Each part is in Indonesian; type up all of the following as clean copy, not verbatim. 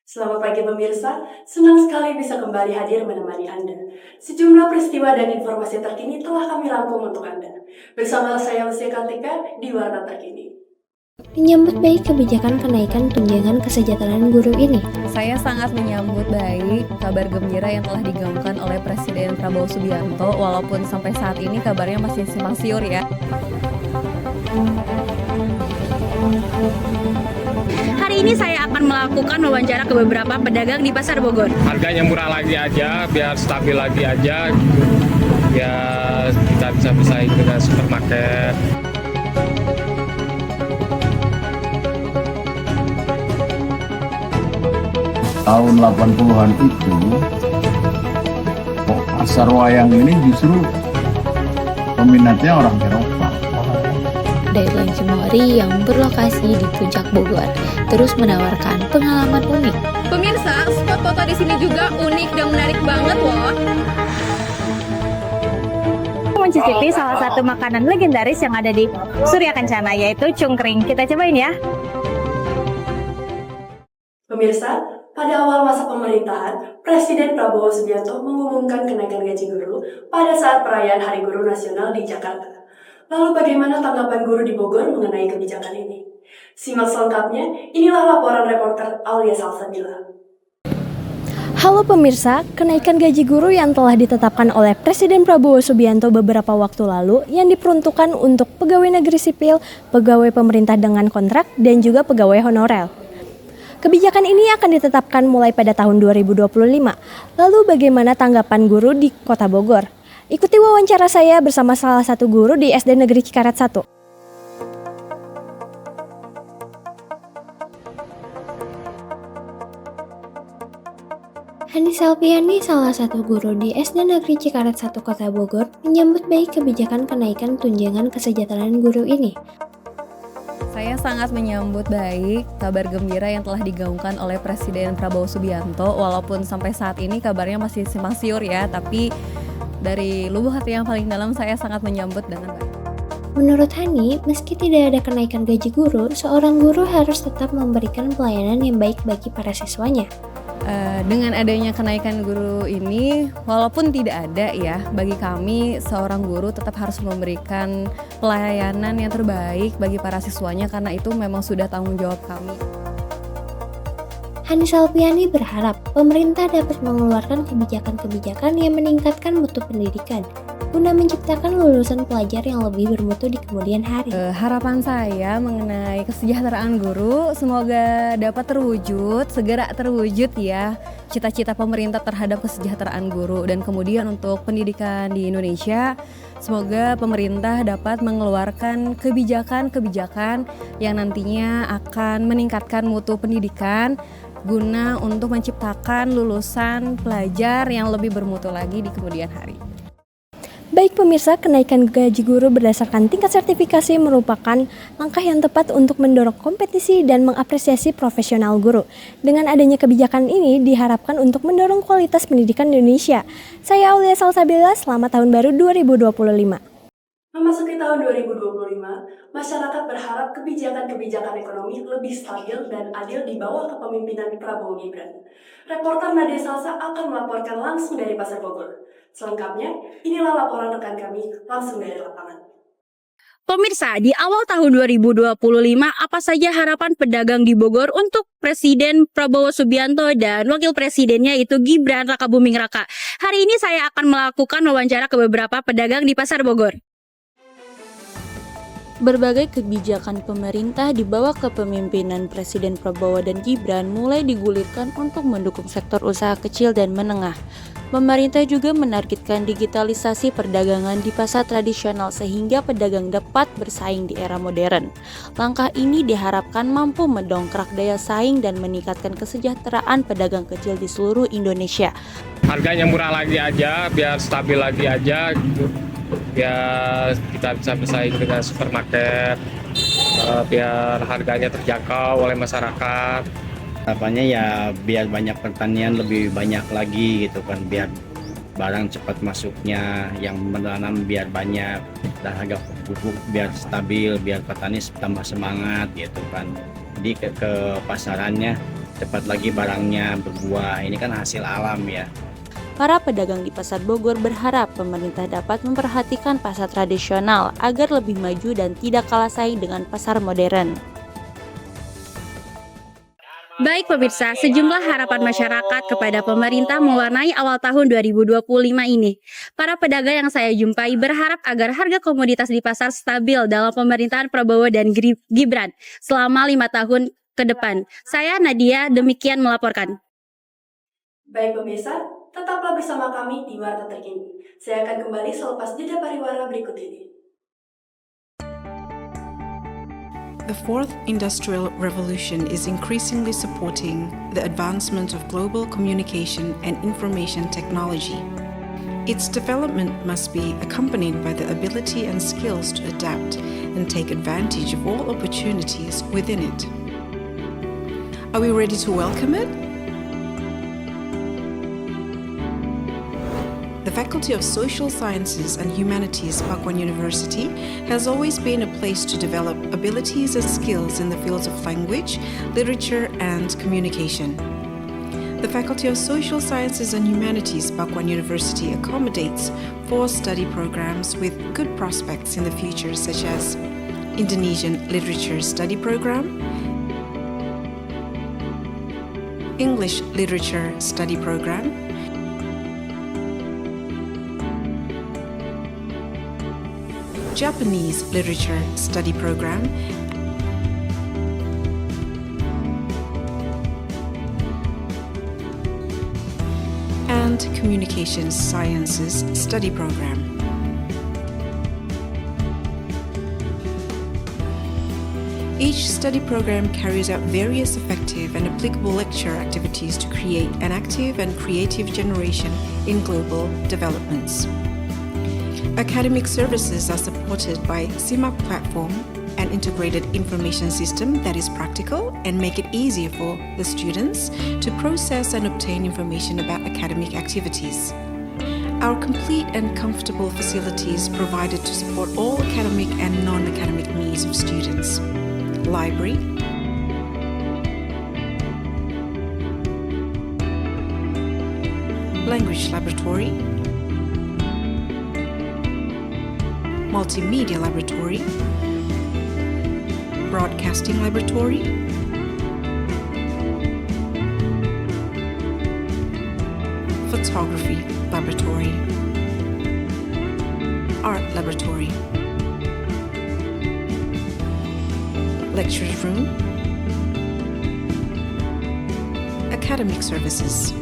Selamat pagi pemirsa, senang sekali bisa kembali hadir menemani Anda. Sejumlah peristiwa dan informasi terkini telah kami rangkum untuk Anda. Bersama saya Lucia Kartika di Warta Terkini. Menyambut baik kebijakan kenaikan tunjangan kesejahteraan guru ini. Saya sangat menyambut baik kabar gembira yang telah digaungkan oleh Presiden Prabowo Subianto, walaupun sampai saat ini kabarnya masih simpang siur ya. Hari ini saya akan melakukan wawancara ke beberapa pedagang di Pasar Bogor. Harganya murah lagi aja, biar stabil lagi aja, biar kita bisa bersaing dengan supermarket. Tahun 80-an itu, pasar wayang ini justru peminatnya orang Eropa. Daerah Cimory yang berlokasi di Puncak Bogor terus menawarkan pengalaman unik. Pemirsa, spot foto di sini juga unik dan menarik banget loh. Mencicipi salah satu makanan legendaris yang ada di Surya Kencana, yaitu cungkring. Kita cobain ya. Pemirsa, pada awal masa pemerintahan, Presiden Prabowo Subianto mengumumkan kenaikan gaji guru pada saat perayaan Hari Guru Nasional di Jakarta. Lalu bagaimana tanggapan guru di Bogor mengenai kebijakan ini? Simak selengkapnya, inilah laporan reporter Aulia Salsabila. Halo pemirsa, kenaikan gaji guru yang telah ditetapkan oleh Presiden Prabowo Subianto beberapa waktu lalu yang diperuntukkan untuk pegawai negeri sipil, pegawai pemerintah dengan kontrak, dan juga pegawai honorer. Kebijakan ini akan ditetapkan mulai pada tahun 2025. Lalu bagaimana tanggapan guru di Kota Bogor? Ikuti wawancara saya bersama salah satu guru di SD Negeri Cikaret 1. Hani Salpiani, salah satu guru di SD Negeri Cikaret 1 Kota Bogor, menyambut baik kebijakan kenaikan tunjangan kesejahteraan guru ini. Saya sangat menyambut baik kabar gembira yang telah digaungkan oleh Presiden Prabowo Subianto, walaupun sampai saat ini kabarnya masih simpang siur ya, tapi dari lubuk hati yang paling dalam saya sangat menyambut dengan baik. Menurut Hani, meski tidak ada kenaikan gaji guru, seorang guru harus tetap memberikan pelayanan yang baik bagi para siswanya. Dengan adanya kenaikan guru ini, walaupun tidak ada ya, bagi kami seorang guru tetap harus memberikan pelayanan yang terbaik bagi para siswanya karena itu memang sudah tanggung jawab kami. Hani Salpiani berharap pemerintah dapat mengeluarkan kebijakan-kebijakan yang meningkatkan mutu pendidikan guna menciptakan lulusan pelajar yang lebih bermutu di kemudian hari. Harapan saya mengenai kesejahteraan guru semoga dapat segera terwujud ya, cita-cita pemerintah terhadap kesejahteraan guru. Dan kemudian untuk pendidikan di Indonesia, semoga pemerintah dapat mengeluarkan kebijakan-kebijakan yang nantinya akan meningkatkan mutu pendidikan guna untuk menciptakan lulusan pelajar yang lebih bermutu lagi di kemudian hari. Baik pemirsa, kenaikan gaji guru berdasarkan tingkat sertifikasi merupakan langkah yang tepat untuk mendorong kompetisi dan mengapresiasi profesional guru. Dengan adanya kebijakan ini diharapkan untuk mendorong kualitas pendidikan di Indonesia. Saya Aulia Salsabila, selamat tahun baru 2025. Memasuki tahun 2025, masyarakat berharap kebijakan-kebijakan ekonomi lebih stabil dan adil di bawah kepemimpinan Prabowo Gibran. Reporter Nadia Salsa akan melaporkan langsung dari Pasar Bogor. Selengkapnya, inilah laporan rekan kami langsung dari lapangan. Pemirsa, di awal tahun 2025, apa saja harapan pedagang di Bogor untuk Presiden Prabowo Subianto dan Wakil Presidennya itu Gibran Rakabuming Raka? Hari ini saya akan melakukan wawancara ke beberapa pedagang di Pasar Bogor. Berbagai kebijakan pemerintah di bawah kepemimpinan Presiden Prabowo dan Gibran mulai digulirkan untuk mendukung sektor usaha kecil dan menengah. Pemerintah juga menargetkan digitalisasi perdagangan di pasar tradisional sehingga pedagang dapat bersaing di era modern. Langkah ini diharapkan mampu mendongkrak daya saing dan meningkatkan kesejahteraan pedagang kecil di seluruh Indonesia. Harganya murah lagi aja, biar stabil lagi aja, biar kita bisa bersaing dengan supermarket, biar harganya terjangkau oleh masyarakat. Harapannya ya biar banyak pertanian lebih banyak lagi gitu kan, biar barang cepat masuknya, yang menanam biar banyak, dan harga pupuk biar stabil, biar petani tambah semangat gitu kan. Jadi ke pasarannya cepat lagi barangnya berbuah. Ini kan hasil alam ya. Para pedagang di Pasar Bogor berharap pemerintah dapat memperhatikan pasar tradisional agar lebih maju dan tidak kalah saing dengan pasar modern. Baik pemirsa, sejumlah harapan masyarakat kepada pemerintah mewarnai awal tahun 2025 ini. Para pedagang yang saya jumpai berharap agar harga komoditas di pasar stabil dalam pemerintahan Prabowo dan Gibran selama 5 tahun ke depan. Saya Nadia, demikian melaporkan. Baik pemirsa, tetaplah bersama kami di Warta Terkini. Saya akan kembali selepas jeda pariwara berikut ini. The fourth industrial revolution is increasingly supporting the advancement of global communication and information technology. Its development must be accompanied by the ability and skills to adapt and take advantage of all opportunities within it. Are we ready to welcome it? The Faculty of Social Sciences and Humanities, Pakuan University, has always been a place to develop abilities and skills in the fields of language, literature, and communication. The Faculty of Social Sciences and Humanities, Pakuan University, accommodates 4 study programs with good prospects in the future, such as Indonesian Literature Study Program, English Literature Study Program, Japanese Literature Study Program, and Communications Sciences Study Program. Each study program carries out various effective and applicable lecture activities to create an active and creative generation in global developments. Academic services are supported by CIMAC platform, an integrated information system that is practical and make it easier for the students to process and obtain information about academic activities. Our complete and comfortable facilities provided to support all academic and non-academic needs of students. Library, language laboratory, multimedia laboratory, broadcasting laboratory, photography laboratory, art laboratory, lectures room, academic services.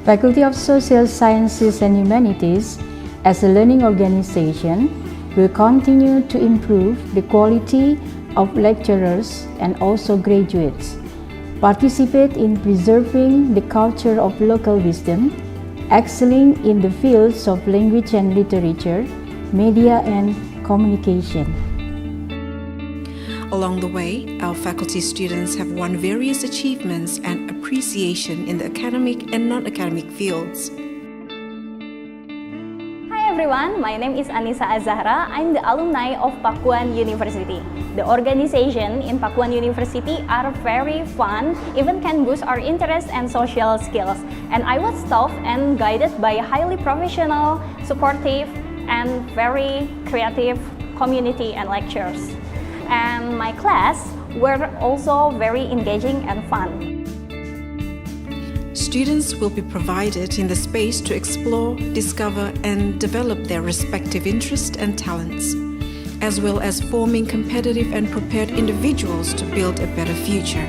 Faculty of Social Sciences and Humanities, as a learning organization, will continue to improve the quality of lecturers and also graduates, participate in preserving the culture of local wisdom, excelling in the fields of language and literature, media and communication. Along the way, our faculty students have won various achievements and appreciation in the academic and non-academic fields. Hi everyone, my name is Anissa Azahra. I'm the alumni of Pakuan University. The organization in Pakuan University are very fun, even can boost our interest and social skills. And I was taught and guided by a highly professional, supportive, and very creative community and lecturers. And my class were also very engaging and fun. Students will be provided in the space to explore, discover, and develop their respective interests and talents, as well as forming competitive and prepared individuals to build a better future.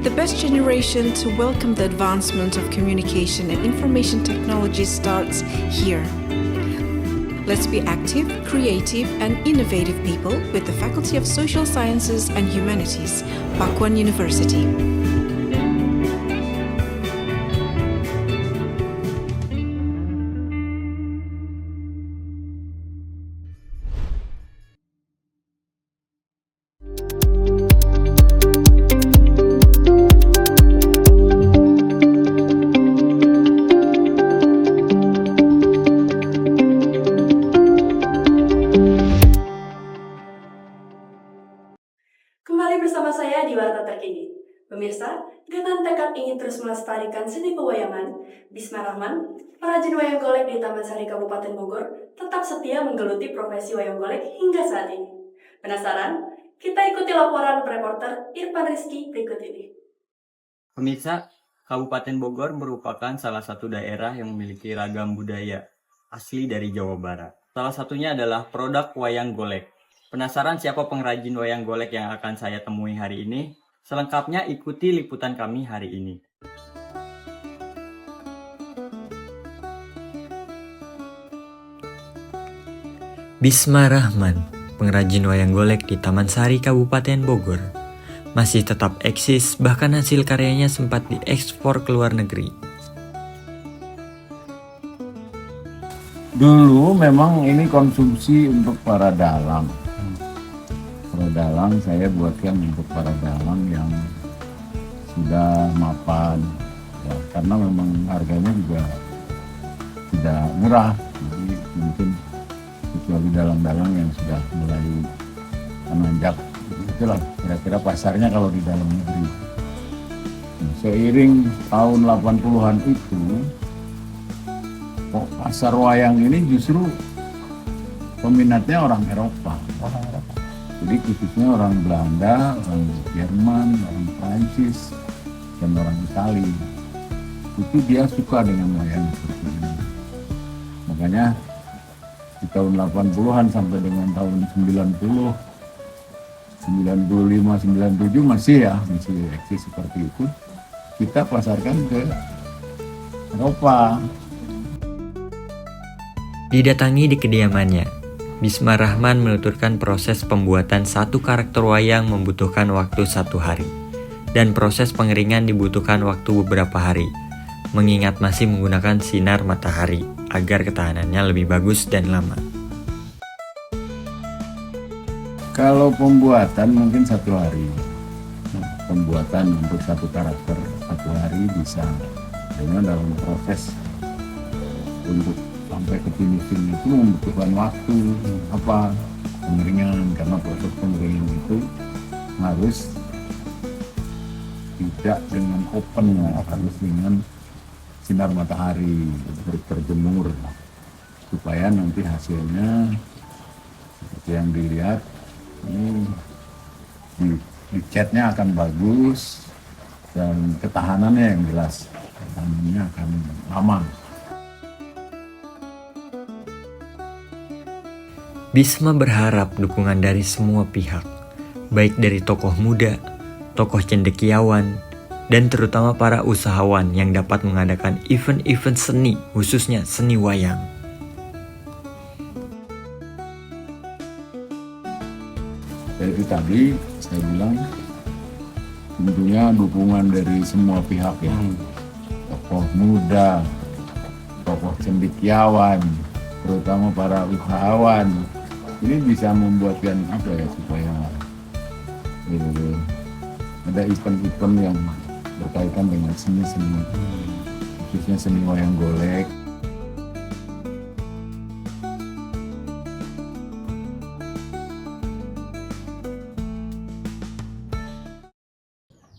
The best generation to welcome the advancement of communication and information technology starts here. Let's be active, creative, and innovative people with the Faculty of Social Sciences and Humanities, Pakuan University. Kembali bersama saya di Warta Terkini. Pemirsa, dengan tekad ingin terus melestarikan seni pewayangan, Bisma Rahman, perajin wayang golek di Taman Sari Kabupaten Bogor, tetap setia menggeluti profesi wayang golek hingga saat ini. Penasaran? Kita ikuti laporan reporter Irfan Rizky berikut ini. Pemirsa, Kabupaten Bogor merupakan salah satu daerah yang memiliki ragam budaya asli dari Jawa Barat. Salah satunya adalah produk wayang golek. Penasaran siapa pengrajin wayang golek yang akan saya temui hari ini? Selengkapnya ikuti liputan kami hari ini. Bisma Rahman, pengrajin wayang golek di Taman Sari Kabupaten Bogor, masih tetap eksis, bahkan hasil karyanya sempat diekspor ke luar negeri. Dulu memang ini konsumsi untuk para dalang. Para dalang saya buatkan untuk para dalang yang sudah mapan, ya, karena memang harganya juga tidak murah. Jadi mungkin kecuali dalang-dalang yang sudah mulai menanjak, itulah kira-kira pasarnya kalau di dalam negeri. Seiring tahun 80-an itu, pasar wayang ini justru peminatnya orang Eropa. Jadi khususnya orang Belanda, orang Jerman, orang Prancis, dan orang Itali. Itu dia suka dengan wayang seperti ini. Makanya di tahun 80-an sampai dengan tahun 90, 95, 97 masih eksis seperti itu. Kita pasarkan ke Eropa. Didatangi di kediamannya, Bisma Rahman menuturkan proses pembuatan satu karakter wayang membutuhkan waktu 1 hari, dan proses pengeringan dibutuhkan waktu beberapa hari, mengingat masih menggunakan sinar matahari agar ketahanannya lebih bagus dan lama. Kalau pembuatan mungkin 1 hari. Pembuatan untuk satu karakter 1 hari bisa. Karena dalam proses untuk sampai ke finishing itu membutuhkan waktu pengeringan, karena proses pengeringan itu harus tidak dengan open, harus dengan sinar matahari berjemur supaya nanti hasilnya seperti yang dilihat ini catnya akan bagus dan ketahanannya yang jelas, ketahanannya akan lama. Bisma berharap dukungan dari semua pihak, baik dari tokoh muda, tokoh cendekiawan, dan terutama para usahawan yang dapat mengadakan event-event seni, khususnya seni wayang. Dari tadi saya bilang tentunya dukungan dari semua pihak ya, tokoh muda, tokoh cendekiawan, terutama para usahawan. Ini bisa membuatkan supaya ada event-event yang berkaitan dengan seni-seni, khususnya seni wayang golek.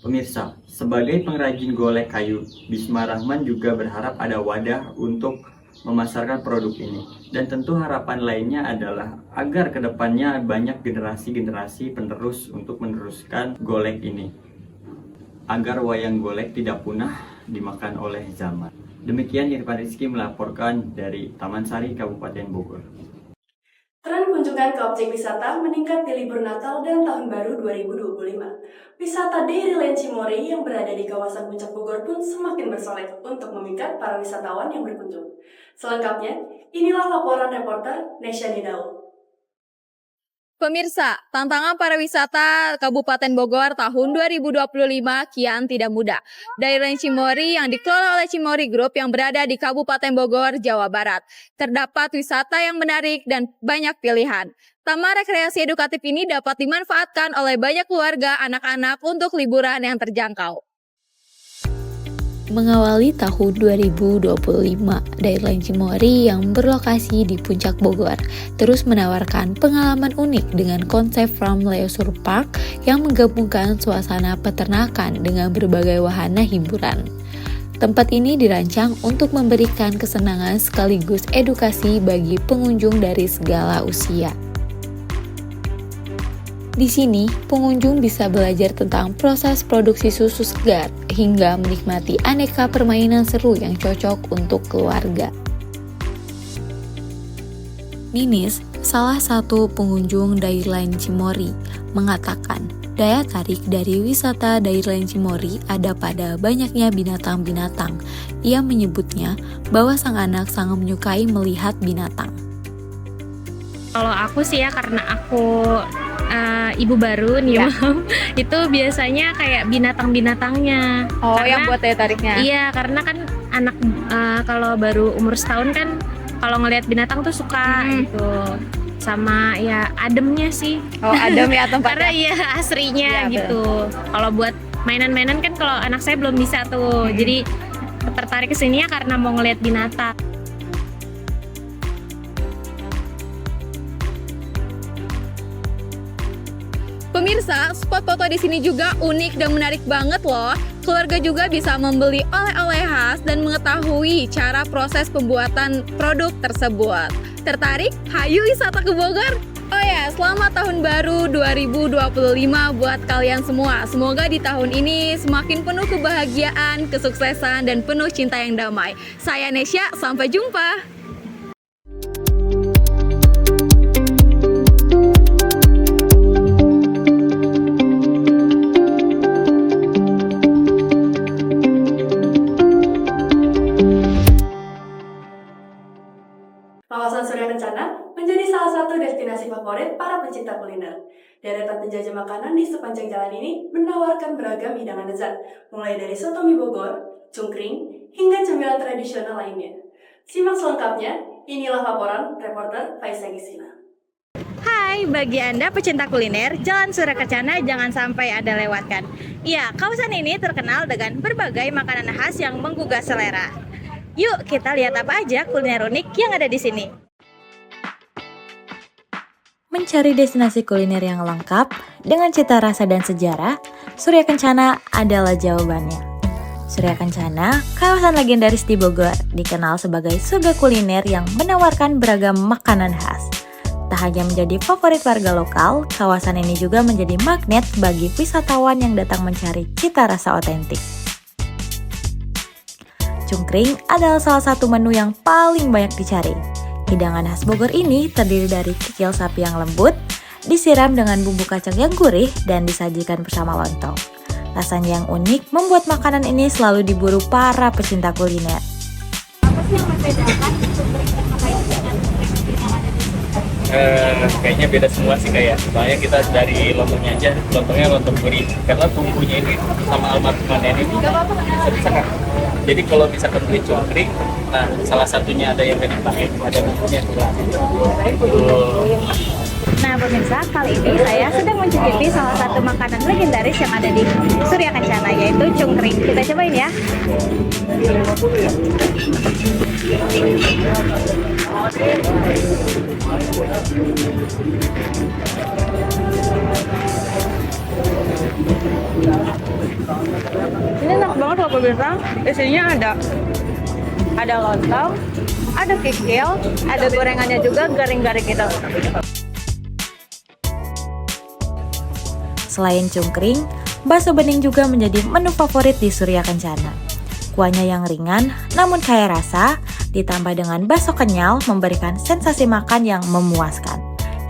Pemirsa, sebagai pengrajin golek kayu, Bisma Rahman juga berharap ada wadah untuk memasarkan produk ini. Dan tentu harapan lainnya adalah agar kedepannya banyak generasi-generasi penerus untuk meneruskan golek ini, agar wayang golek tidak punah dimakan oleh zaman. Demikian Irfan Rizky melaporkan dari Taman Sari, Kabupaten Bogor. Tren kunjungan ke objek wisata meningkat di libur Natal dan Tahun Baru 2025. Wisata Dairy Lane Cimory yang berada di kawasan Puncak Bogor pun semakin bersolek untuk memikat para wisatawan yang berkunjung. Selengkapnya, inilah laporan reporter Nesya Nidau. Pemirsa, tantangan para wisata Kabupaten Bogor tahun 2025 kian tidak mudah. Dairy Lane Cimory yang dikelola oleh Cimory Group yang berada di Kabupaten Bogor, Jawa Barat. Terdapat wisata yang menarik dan banyak pilihan. Taman rekreasi edukatif ini dapat dimanfaatkan oleh banyak keluarga anak-anak untuk liburan yang terjangkau. Mengawali tahun 2025, Dairyland Cimory yang berlokasi di Puncak Bogor terus menawarkan pengalaman unik dengan konsep Farm Leisure Park yang menggabungkan suasana peternakan dengan berbagai wahana hiburan. Tempat ini dirancang untuk memberikan kesenangan sekaligus edukasi bagi pengunjung dari segala usia. Di sini, pengunjung bisa belajar tentang proses produksi susu segar hingga menikmati aneka permainan seru yang cocok untuk keluarga. Ninis, salah satu pengunjung Dairyland Cimory, mengatakan daya tarik dari wisata Dairyland Cimory ada pada banyaknya binatang-binatang. Ia menyebutnya bahwa sang anak sangat menyukai melihat binatang. Kalau aku sih ya, karena aku ibu baru nih, Mam, itu biasanya kayak binatang-binatangnya. Oh, karena, yang buat daya tariknya? Iya, karena kan anak kalau baru umur setahun kan kalau ngelihat binatang tuh suka gitu. Sama ya ademnya sih. Oh, adem ya tempatnya? Karena ya asrinya ya, gitu. Kalau buat mainan-mainan kan kalau anak saya belum bisa tuh. Jadi tertarik kesini ya karena mau ngelihat binatang. Pemirsa, spot foto di sini juga unik dan menarik banget loh. Keluarga juga bisa membeli oleh-oleh khas dan mengetahui cara proses pembuatan produk tersebut. Tertarik? Hayu wisata ke Bogor! Oh ya, selamat tahun baru 2025 buat kalian semua. Semoga di tahun ini semakin penuh kebahagiaan, kesuksesan, dan penuh cinta yang damai. Saya Nesya, sampai jumpa! Kawasan Surya Kencana menjadi salah satu destinasi favorit para pecinta kuliner. Deretan penjajah makanan di sepanjang jalan ini menawarkan beragam hidangan lezat, mulai dari soto mie Bogor, cungkring, hingga cemilan tradisional lainnya. Simak selengkapnya, inilah laporan reporter Faisal Gisina. Hai, bagi Anda pecinta kuliner, Jalan Surya Kencana jangan sampai Anda lewatkan. Ya, kawasan ini terkenal dengan berbagai makanan khas yang menggugah selera. Yuk kita lihat apa aja kuliner unik yang ada di sini. Mencari destinasi kuliner yang lengkap dengan cita rasa dan sejarah, Surya Kencana adalah jawabannya. Surya Kencana, kawasan legendaris di Bogor, dikenal sebagai surga kuliner yang menawarkan beragam makanan khas. Tak hanya menjadi favorit warga lokal, kawasan ini juga menjadi magnet bagi wisatawan yang datang mencari cita rasa otentik. Cungkring adalah salah satu menu yang paling banyak dicari. Hidangan khas Bogor ini terdiri dari kikil sapi yang lembut, disiram dengan bumbu kacang yang gurih, dan disajikan bersama lontong. Rasanya yang unik membuat makanan ini selalu diburu para pecinta kuliner. Apa sih yang membedakan cungkring terkait dengan Kayaknya beda semua sih kayak. Soalnya kita dari lontongnya aja, lontongnya lontong gurih. Karena bumbunya ini sama almarhum nenek ini bisa kan. Jadi kalau misalkan beli cungkring, nah salah satunya ada yang nggak dipakai, ada bumbunya tuh. Nah pemirsa, kali ini saya sedang mencicipi salah satu makanan legendaris yang ada di Surya Kencana, yaitu cungkring. Kita cobain ya. Ini enak banget loh pemirsa. Isinya ada lontong, ada kikil, ada gorengannya juga garing-garing gitu. Selain cungkring, bakso bening juga menjadi menu favorit di Surya Kencana. Kuahnya yang ringan namun kaya rasa, ditambah dengan bakso kenyal memberikan sensasi makan yang memuaskan.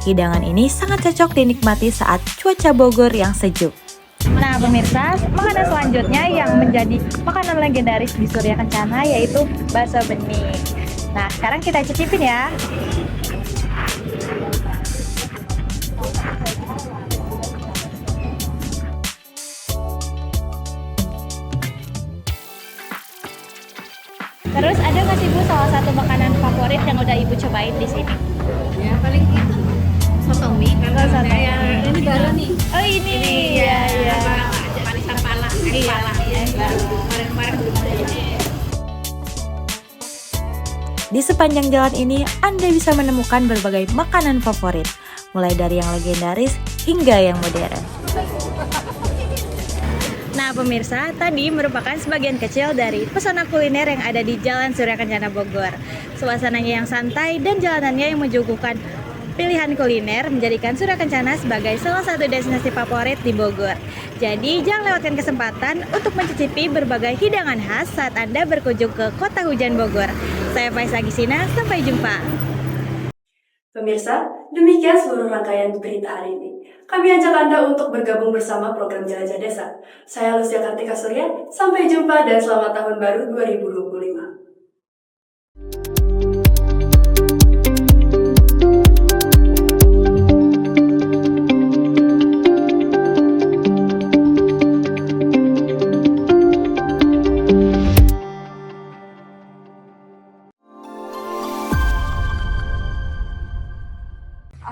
Hidangan ini sangat cocok dinikmati saat cuaca Bogor yang sejuk. Nah pemirsa, makanan selanjutnya yang menjadi makanan legendaris di Surya Kencana yaitu bakso bening. Nah sekarang kita cicipin ya. Terus ada nggak sih Bu salah satu makanan favorit yang udah Ibu cobain di sini? Ya paling itu soto mie. Ini baru nih. Oh ini ya. Manisan pala. Iya. Kemarin-kemarin belum ada. Di sepanjang jalan ini, Anda bisa menemukan berbagai makanan favorit, mulai dari yang legendaris hingga yang modern. Nah pemirsa, tadi merupakan sebagian kecil dari pesona kuliner yang ada di Jalan Surya Kencana Bogor. Suasananya yang santai dan jalanannya yang menyuguhkan pilihan kuliner menjadikan Surya Kencana sebagai salah satu destinasi favorit di Bogor. Jadi jangan lewatkan kesempatan untuk mencicipi berbagai hidangan khas saat Anda berkunjung ke Kota Hujan Bogor. Saya Faisal Gisina, sampai jumpa. Pemirsa, demikian seluruh rangkaian berita hari ini. Kami ajak Anda untuk bergabung bersama program Jelajah Desa. Saya Lucia Kartika Surya, sampai jumpa dan selamat tahun baru 2025.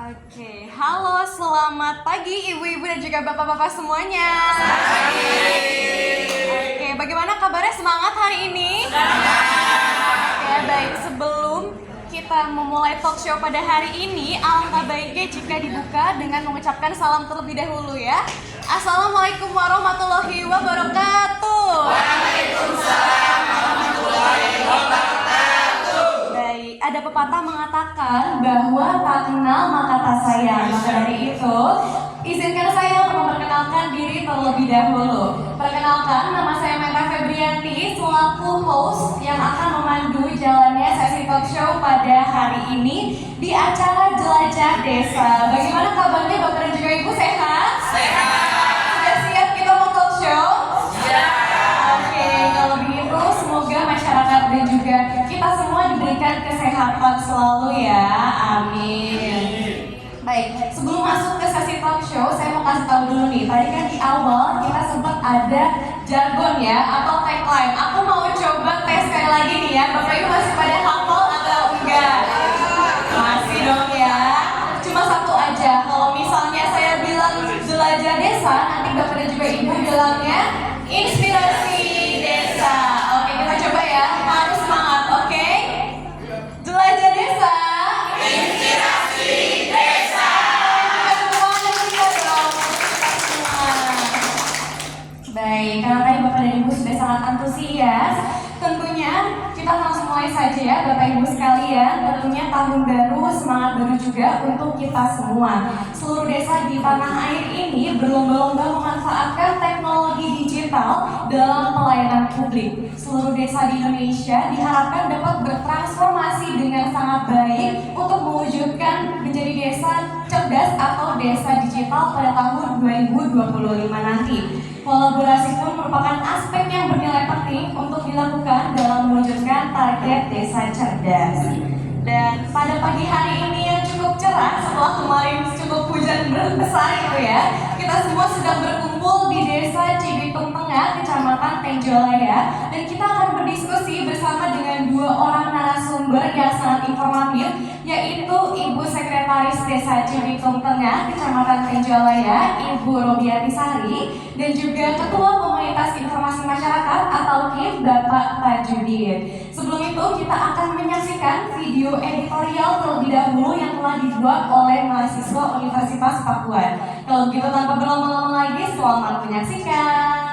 Oke, halo, selamat pagi ibu-ibu dan juga bapak-bapak semuanya. Oke, bagaimana kabarnya, semangat hari ini? Oke, baik, sebelum kita memulai talk show pada hari ini, alangkah baiknya jika dibuka dengan mengucapkan salam terlebih dahulu ya. Assalamualaikum warahmatullahi wabarakatuh. Waalaikumsalam warahmatullahi wabarakatuh. Baik, ada pepatah mengatakan bahwa tak kenal maka tak sayang. Maka dari itu, izinkan saya untuk memperkenalkan diri terlebih dahulu. Perkenalkan, nama saya Meta Febrianti, selaku host yang akan memandu jalannya sesi talk show pada hari ini di acara Jelajah Desa. Bagaimana kabarnya Bapak dan juga Ibu, sehat? Sehat. Sudah siap kita mau talk show? Siap. Oke, kalau begitu semoga masyarakat dan juga kita semua diberikan kesehatan selalu ya. Amin. Baik, sebelum masuk ke sesi talk show, saya mau kasih tahu dulu nih. Tadi kan di awal kita sempat ada jargon ya, atau tagline. Aku mau coba tes sekali lagi nih ya. Bapak Ibu masih pada hafal atau enggak? Masih dong ya. Cuma satu aja. Kalau misalnya saya bilang Jelajah Desa, nanti Bapak dan juga Ibu bilangnya Inspirasi Desa. Oke, kita coba ya. Harus semangat, oke? Jelajah Desa. Inspirasi Desa. Baik, karena tadi Bapak dan Ibu sudah sangat antusias, tentunya kita langsung mulai saja ya Bapak Ibu sekalian. Tentunya tahun baru, semangat baru juga untuk kita semua. Seluruh desa di tanah air ini berlomba-lomba memanfaatkan teknologi digital dalam pelayanan publik. Seluruh desa di Indonesia diharapkan dapat bertransformasi dengan sangat baik untuk mewujudkan menjadi desa cerdas atau desa digital pada tahun 2025 nanti. Kolaborasi pun merupakan aspek yang bernilai penting untuk dilakukan dalam mewujudkan target desa cerdas. Dan pada pagi hari ini yang cukup cerah setelah kemarin cukup hujan besar itu ya, kita semua sedang berkumpul di Desa Cibitung Tengah, Kecamatan Tenjolaya, dan kita akan berdiskusi bersama dengan dua orang narasumber yang sangat informatif, yaitu Ibu Sekretaris Desa Cibitung Tengah, Kecamatan Tenjolaya, Ibu Robiati Sari, dan juga Ketua Komunitas Informasi Masyarakat atau KIM, Bapak Tajudin. Sebelum itu kita akan menyaksikan video editorial terlebih dahulu yang telah dibuat oleh mahasiswa Universitas Pakuan. Kalau begitu tanpa berlama-lama lagi, selamat menyaksikan.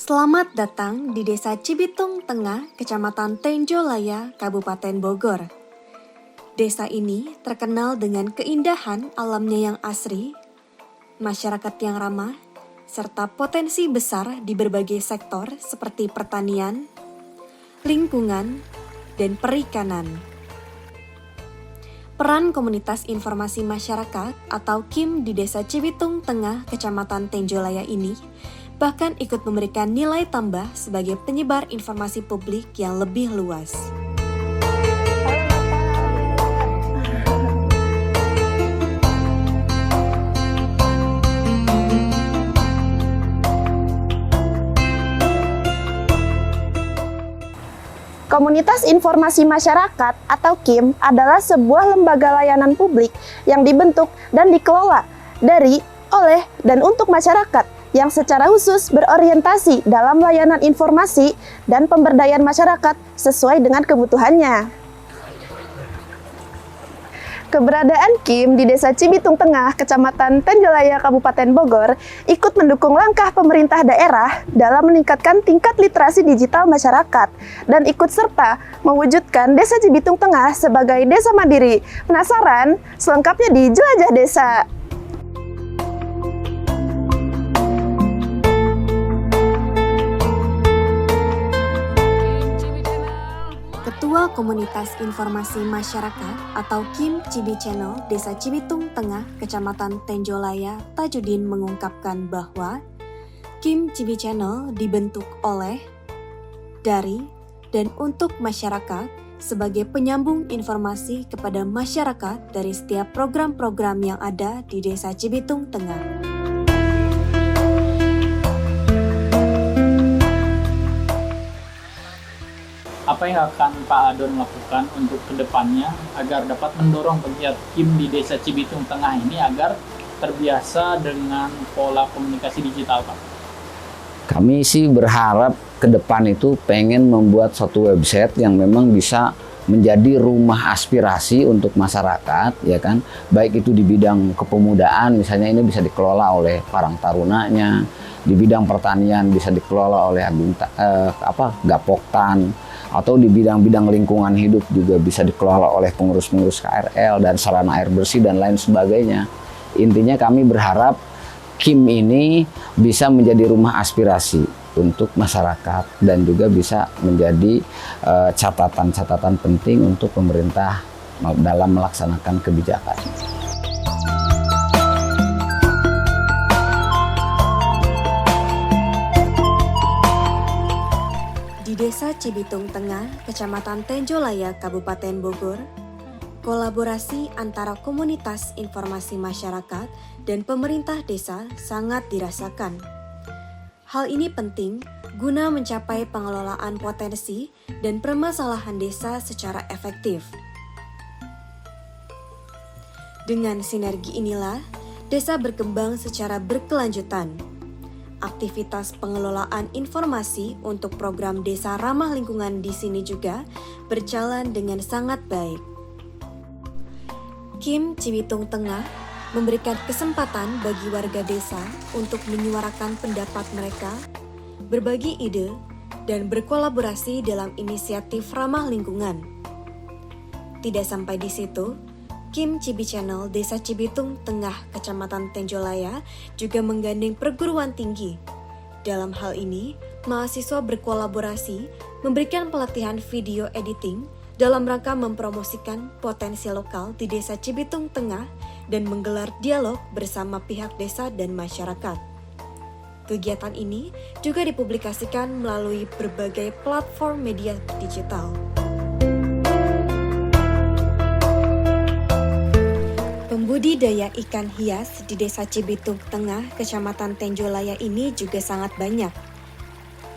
Selamat datang di Desa Cibitung Tengah, Kecamatan Tenjolaya, Kabupaten Bogor. Desa ini terkenal dengan keindahan alamnya yang asri, masyarakat yang ramah, serta potensi besar di berbagai sektor seperti pertanian, lingkungan, dan perikanan. Peran Komunitas Informasi Masyarakat atau KIM di Desa Cibitung Tengah, Kecamatan Tenjolaya ini bahkan ikut memberikan nilai tambah sebagai penyebar informasi publik yang lebih luas. Komunitas Informasi Masyarakat atau KIM adalah sebuah lembaga layanan publik yang dibentuk dan dikelola dari, oleh, dan untuk masyarakat yang secara khusus berorientasi dalam layanan informasi dan pemberdayaan masyarakat sesuai dengan kebutuhannya. Keberadaan KIM di Desa Cibitung Tengah, Kecamatan Tenjolaya, Kabupaten Bogor, ikut mendukung langkah pemerintah daerah dalam meningkatkan tingkat literasi digital masyarakat dan ikut serta mewujudkan Desa Cibitung Tengah sebagai desa mandiri. Penasaran? Selengkapnya di Jelajah Desa. Ketua Komunitas Informasi Masyarakat atau KIM Cibi Channel Desa Cibitung Tengah, Kecamatan Tenjolaya, Tajudin mengungkapkan bahwa KIM Cibi Channel dibentuk oleh, dari, dan untuk masyarakat sebagai penyambung informasi kepada masyarakat dari setiap program-program yang ada di Desa Cibitung Tengah. Apa yang akan Pak Adon lakukan untuk kedepannya agar dapat mendorong pegiat KIM di Desa Cibitung Tengah ini agar terbiasa dengan pola komunikasi digital, Pak? Kami sih berharap ke depan itu pengen membuat suatu website yang memang bisa menjadi rumah aspirasi untuk masyarakat, ya kan? Baik itu di bidang kepemudaan, misalnya ini bisa dikelola oleh Karang Tarunanya, di bidang pertanian bisa dikelola oleh Gapoktan, atau di bidang-bidang lingkungan hidup juga bisa dikelola oleh pengurus-pengurus KRL dan sarana air bersih dan lain sebagainya. Intinya kami berharap KIM ini bisa menjadi rumah aspirasi untuk masyarakat dan juga bisa menjadi catatan-catatan penting untuk pemerintah dalam melaksanakan kebijakan. Desa Cibitung Tengah, Kecamatan Tenjolaya, Kabupaten Bogor, kolaborasi antara komunitas informasi masyarakat dan pemerintah desa sangat dirasakan. Hal ini penting guna mencapai pengelolaan potensi dan permasalahan desa secara efektif. Dengan sinergi inilah, desa berkembang secara berkelanjutan. Aktivitas pengelolaan informasi untuk program desa ramah lingkungan di sini juga berjalan dengan sangat baik. KIM Cibitung Tengah memberikan kesempatan bagi warga desa untuk menyuarakan pendapat mereka, berbagi ide, dan berkolaborasi dalam inisiatif ramah lingkungan. Tidak sampai di situ, KIM Cibi Channel Desa Cibitung Tengah, Kecamatan Tenjolaya juga menggandeng perguruan tinggi. Dalam hal ini, mahasiswa berkolaborasi memberikan pelatihan video editing dalam rangka mempromosikan potensi lokal di Desa Cibitung Tengah dan menggelar dialog bersama pihak desa dan masyarakat. Kegiatan ini juga dipublikasikan melalui berbagai platform media digital. Pembudidaya ikan hias di Desa Cibitung Tengah, Kecamatan Tenjolaya ini juga sangat banyak.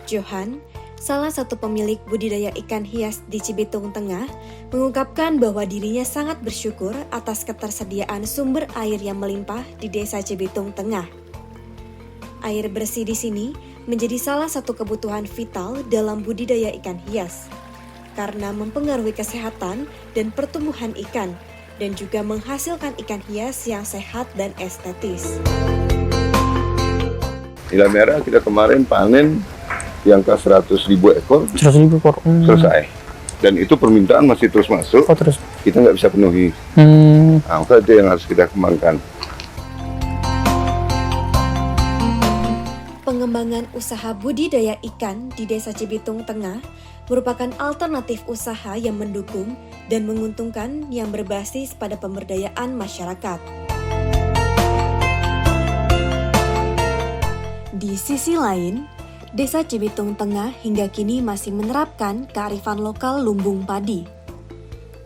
Johan, salah satu pemilik budidaya ikan hias di Cibitung Tengah, mengungkapkan bahwa dirinya sangat bersyukur atas ketersediaan sumber air yang melimpah di Desa Cibitung Tengah. Air bersih di sini menjadi salah satu kebutuhan vital dalam budidaya ikan hias, karena mempengaruhi kesehatan dan pertumbuhan ikan, dan juga menghasilkan ikan hias yang sehat dan estetis. Nila merah kita kemarin panen yang ke 100.000 ekor. 100.000 ekor. Selesai. Dan itu permintaan masih terus masuk. Oh, terus. Kita nggak bisa penuhi. Nah, itu yang harus kita kembangkan. Pengembangan usaha budidaya ikan di Desa Cibitung Tengah merupakan alternatif usaha yang mendukung dan menguntungkan yang berbasis pada pemberdayaan masyarakat. Di sisi lain, Desa Cibitung Tengah hingga kini masih menerapkan kearifan lokal lumbung padi.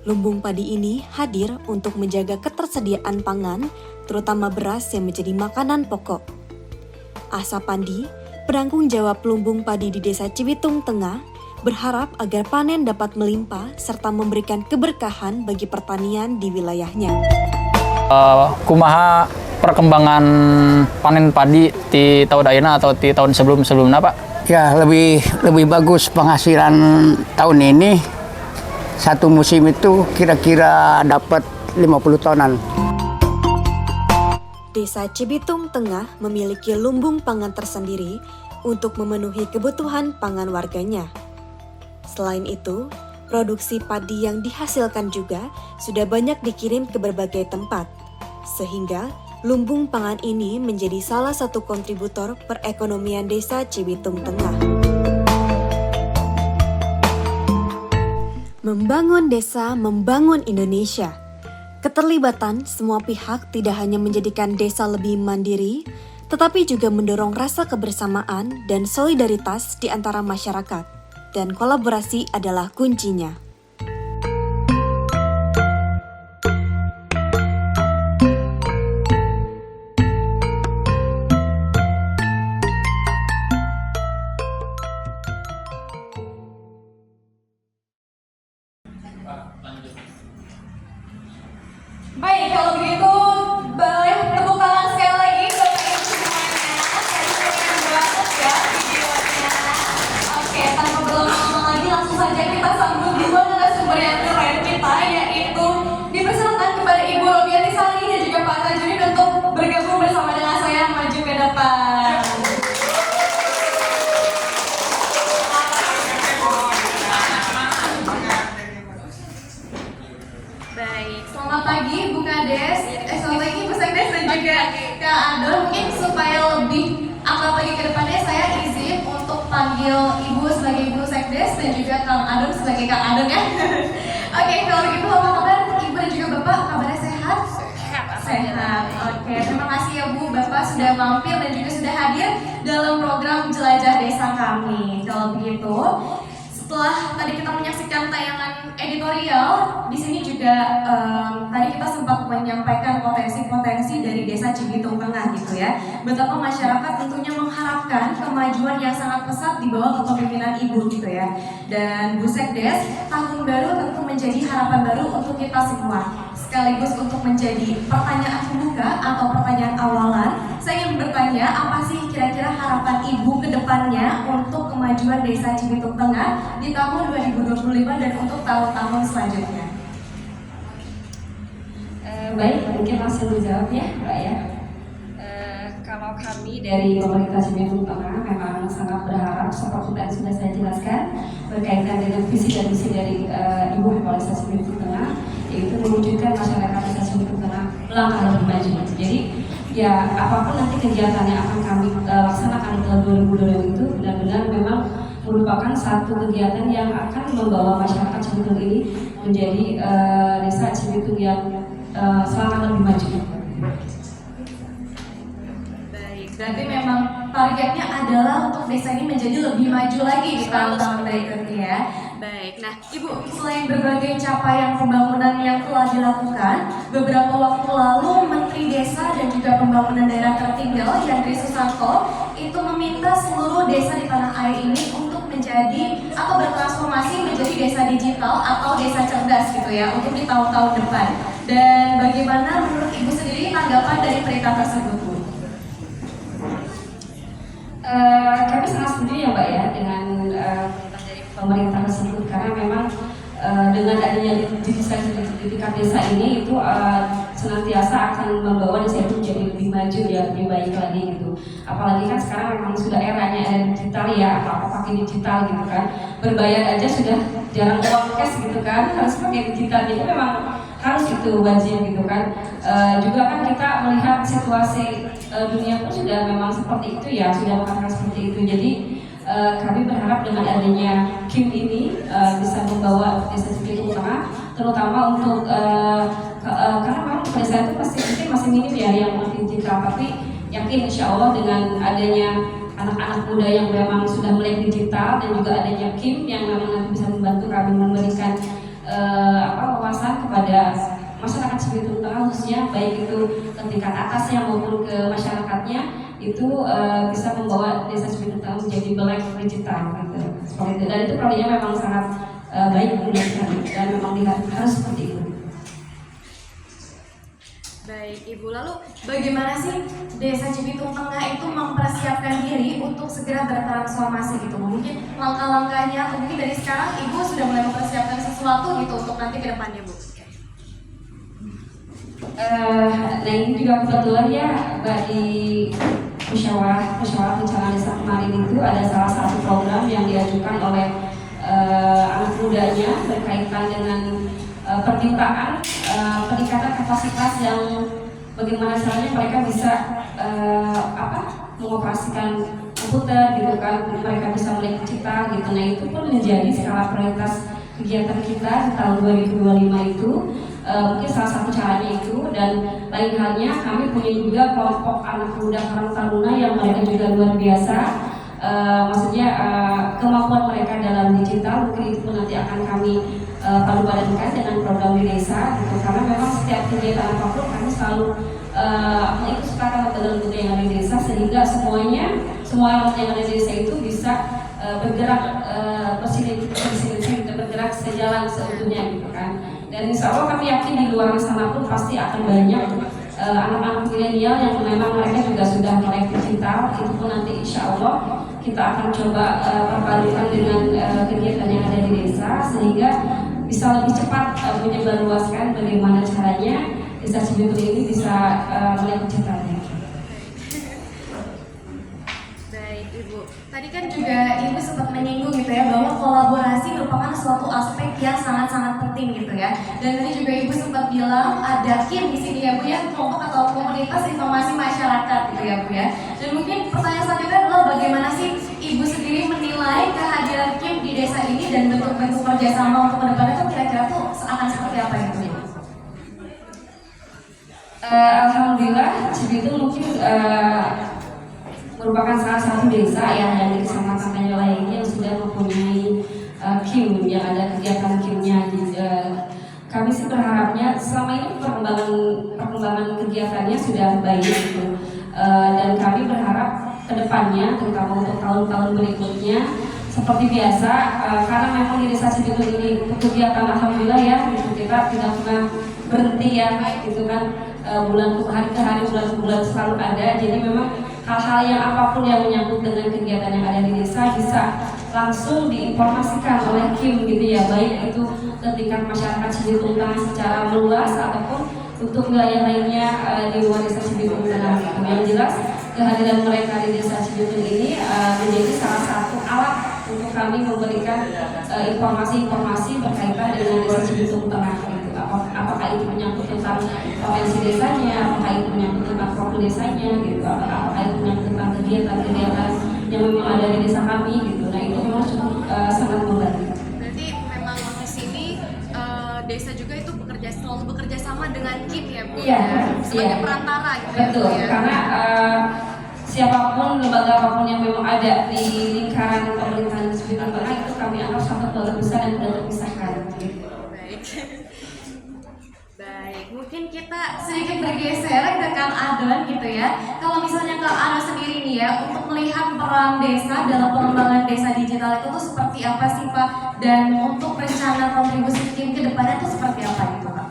Lumbung padi ini hadir untuk menjaga ketersediaan pangan, terutama beras yang menjadi makanan pokok. Asa Pandi, penanggung jawab lumbung padi di Desa Cibitung Tengah, berharap agar panen dapat melimpah serta memberikan keberkahan bagi pertanian di wilayahnya. Kumaha perkembangan panen padi di tahun ayeuna atau di tahun sebelumnya, Pak? Ya, lebih bagus penghasilan tahun ini. Satu musim itu kira-kira dapat 50 tonan. Desa Cibitung Tengah memiliki lumbung pangan tersendiri untuk memenuhi kebutuhan pangan warganya. Selain itu, produksi padi yang dihasilkan juga sudah banyak dikirim ke berbagai tempat, sehingga lumbung pangan ini menjadi salah satu kontributor perekonomian Desa Cibitung Tengah. Membangun desa, membangun Indonesia. Keterlibatan semua pihak tidak hanya menjadikan desa lebih mandiri, tetapi juga mendorong rasa kebersamaan dan solidaritas di antara masyarakat. Dan kolaborasi adalah kuncinya. Baik, kalau begitu boleh tepuk tangan sekali lagi Bapak Ibu semuanya. Keren banget ya videonya. Oke, tanpa berlama-lama lagi langsung saja kita sambut dua narasumber yang keren kita, yaitu dipersilakan kepada Ibu Robiati Sari dan juga Pak Tajudin untuk bergabung bersama dengan saya maju ke depan. Baik, selamat pagi Bu Kades, selamat pagi Bu Sekdes dan juga Kak Adon. Mungkin supaya lebih akrab lagi ke depannya, saya izin untuk panggil Ibu sebagai Bu Sekdes dan juga Kang Adon sebagai Kang Adon ya. Oke, kalau begitu apa kabar Ibu dan juga Bapak? Kabarnya sehat? Sehat. Oke, terima kasih ya Bu, Bapak sudah mampir dan juga sudah hadir dalam program Jelajah Desa kami. Kalau begitu, setelah tadi kita menyaksikan tayangan editorial, di sini juga tadi kita sempat menyampaikan potensi-potensi dari Desa Cibitung Tengah gitu ya. Betapa masyarakat tentunya mengharapkan kemajuan yang sangat pesat di bawah kepemimpinan Ibu gitu ya. Dan Bu Sekdes, tahun baru tentu menjadi harapan baru untuk kita semua. Sekaligus untuk menjadi pertanyaan pembuka atau pertanyaan awalan, saya ingin bertanya apa sih kira-kira harapan Ibu ke depannya untuk kemajuan Desa Cibitung Tengah di tahun 2025 dan untuk tahun-tahun selanjutnya. Baik, mungkin langsung dijawab ya Mbak ya. Kalau kami dari pemerintah Cibitung Tengah memang sangat berharap seperti yang sudah saya jelaskan berkaitan dengan visi dan misi dari Ibu Kepala Desa Cibitung Tengah, yaitu mewujudkan masyarakat Desa Cibitung Tengah melangkah lebih maju. Jadi ya apapun nanti kegiatan yang akan kami laksanakan di tahun 2020 itu benar-benar memang merupakan satu kegiatan yang akan membawa masyarakat Cibitung ini menjadi desa Cibitung yang selangkah lebih maju. Baik, berarti memang targetnya adalah untuk desa ini menjadi lebih maju lagi di tahun-tahun berikutnya ya. Baik, nah Ibu, selain berbagai capaian pembangunan yang telah dilakukan, beberapa waktu lalu Menteri Desa dan juga Pembangunan Daerah Tertinggal Yandri Susanto itu meminta seluruh desa di tanah air ini untuk menjadi atau bertransformasi menjadi desa digital atau desa cerdas gitu ya untuk di tahun-tahun depan. Dan bagaimana menurut Ibu sendiri tanggapan dari perintah tersebut, Bu? Kami sangat setuju ya Mbak ya dengan dari pemerintah tersebut, karena memang dengan adanya digitalisasi di tingkat desa ini itu senantiasa akan membawa desa itu menjadi lebih maju ya, lebih baik lagi gitu. Apalagi kan sekarang memang sudah eranya era digital ya, apa-apa pakai digital gitu kan. Berbayar aja sudah jarang uang cash gitu kan, harus pakai digital. Jadi memang harus itu wajib gitu kan. Juga kan kita melihat situasi dunia pun sudah memang seperti itu ya, sudah mengatakan seperti itu. Jadi kami berharap dengan adanya KIM ini bisa membawa desa Cibitung Tengah, terutama untuk karena memang desa itu masih minim ya yang digital, tapi yakin insya Allah dengan adanya anak-anak muda yang memang sudah melek digital dan juga adanya KIM yang memang nanti bisa membantu kami memberikan wawasan kepada masyarakat Cibitung Tengah khususnya, baik itu ke tingkat atasnya maupun ke masyarakatnya, itu bisa membawa Desa Cibitung Tengah menjadi melek digital gitu. Seperti itu. Dan itu proyeknya memang sangat baik dan memang harus seperti itu. Baik Ibu, lalu bagaimana sih Desa Cibitung Tengah itu mempersiapkan diri untuk segera bertransformasi gitu? Mungkin langkah-langkahnya atau mungkin dari sekarang Ibu sudah mulai mempersiapkan sesuatu gitu untuk nanti ke depannya Bu? Nah ini juga kebetulan ya Mbak, di musyawarah rencana desa kemarin itu ada salah satu program yang diajukan oleh anak mudanya berkaitan dengan permintaan peningkatan kapasitas yang bagaimana caranya mereka bisa mengoperasikan komputer gitu kan, mereka bisa melek cita gitu. Nah itu pun menjadi skala prioritas kegiatan kita di tahun 2025 itu. Mungkin salah satu caranya itu, dan lain halnya kami punya juga kelompok anak muda Karang Taruna yang mereka juga luar biasa. Maksudnya kemampuan mereka dalam digital mungkin itu nanti akan kami padupadankan dengan program di desa gitu. Karena memang setiap kegiatan apapun kami selalu mengikutsertakan lembaga-lembaga yang ada di desa sehingga semua elemen yang ada di desa itu bisa bergerak bergerak sejalan seutuhnya gitu kan. Dan insya Allah kami yakin di luar sana pun pasti akan banyak anak-anak milenial yang memang mereka juga sudah melek digital. Itu pun nanti insya Allah kita akan coba perpadukan dengan kegiatan yang ada di desa sehingga bisa lebih cepat menyebarluaskan bagaimana caranya Desa Cibitung ini bisa melek digitalnya. Baik Ibu, tadi kan juga Ibu sempat menyinggung gitu ya bahwa kolaborasi merupakan suatu aspek yang sangat-sangat penting gitu ya. Dan tadi juga Ibu sempat bilang ada KIM di sini ya Bu ya, kelompok atau komunitas informasi masyarakat gitu ya Bu ya. Dan mungkin pertanyaan selanjutnya adalah bagaimana sih Ibu sendiri menilai kehadiran KIM di desa ini dan bentuk-bentuk kerjasama untuk kedepannya itu kira-kira tuh akan seperti apa ya Bu? Alhamdulillah Cibitung mungkin merupakan salah satu desa yang di Kecamatan Tenjolaya ini yang sudah mempunyai KIM, yang ada kegiatan KIM-nya. Kami sih berharapnya selama ini perkembangan kegiatannya sudah baik gitu. Dan kami berharap kedepannya terutama untuk tahun-tahun berikutnya seperti biasa, karena memang di Desa Cibitung ini kegiatan alhamdulillah ya gitu, kita tidak pernah berhenti ya gitu kan, hari ke hari, bulan ke bulan selalu ada. Jadi memang hal-hal yang apapun yang menyangkut dengan kegiatan yang ada di desa bisa langsung diinformasikan oleh KIM gitu ya, baik itu ke tingkat masyarakat Cibitung Tengah secara meluas ataupun untuk wilayah lainnya di luar Desa Cibitung Tengah. Yang jelas kehadiran mereka di Desa Cibitung ini menjadi salah satu alat untuk kami memberikan informasi-informasi berkaitan dengan Desa Cibitung Tengah gitu. Apakah itu menyangkut tentang potensi desanya, apakah itu menyangkut tentang profil desanya gitu, apakah itu menyangkut tentang kegiatan-kegiatan yang memang ada di desa kami gitu. Nah itu memang cukup sangat membantu. Berarti memang di sini desa juga itu selalu bekerja sama dengan KIM ya Bu? Iya, sebagai perantara gitu. Betul, ya? karena siapapun, lembaga apapun yang memang ada di lingkaran pemerintahan Cibitung Tengah itu kami anggap satu keluarga besar dan tidak terpisahkan. Gitu. Baik, mungkin kita sedikit bergeser ke Kang Adon gitu ya. Kalau misalnya Kang Adon sendiri nih ya, untuk melihat peran desa dalam pengembangan desa digital itu tuh seperti apa sih Pak? Dan untuk rencana kontribusi KIM ke depannya itu seperti apa gitu Pak?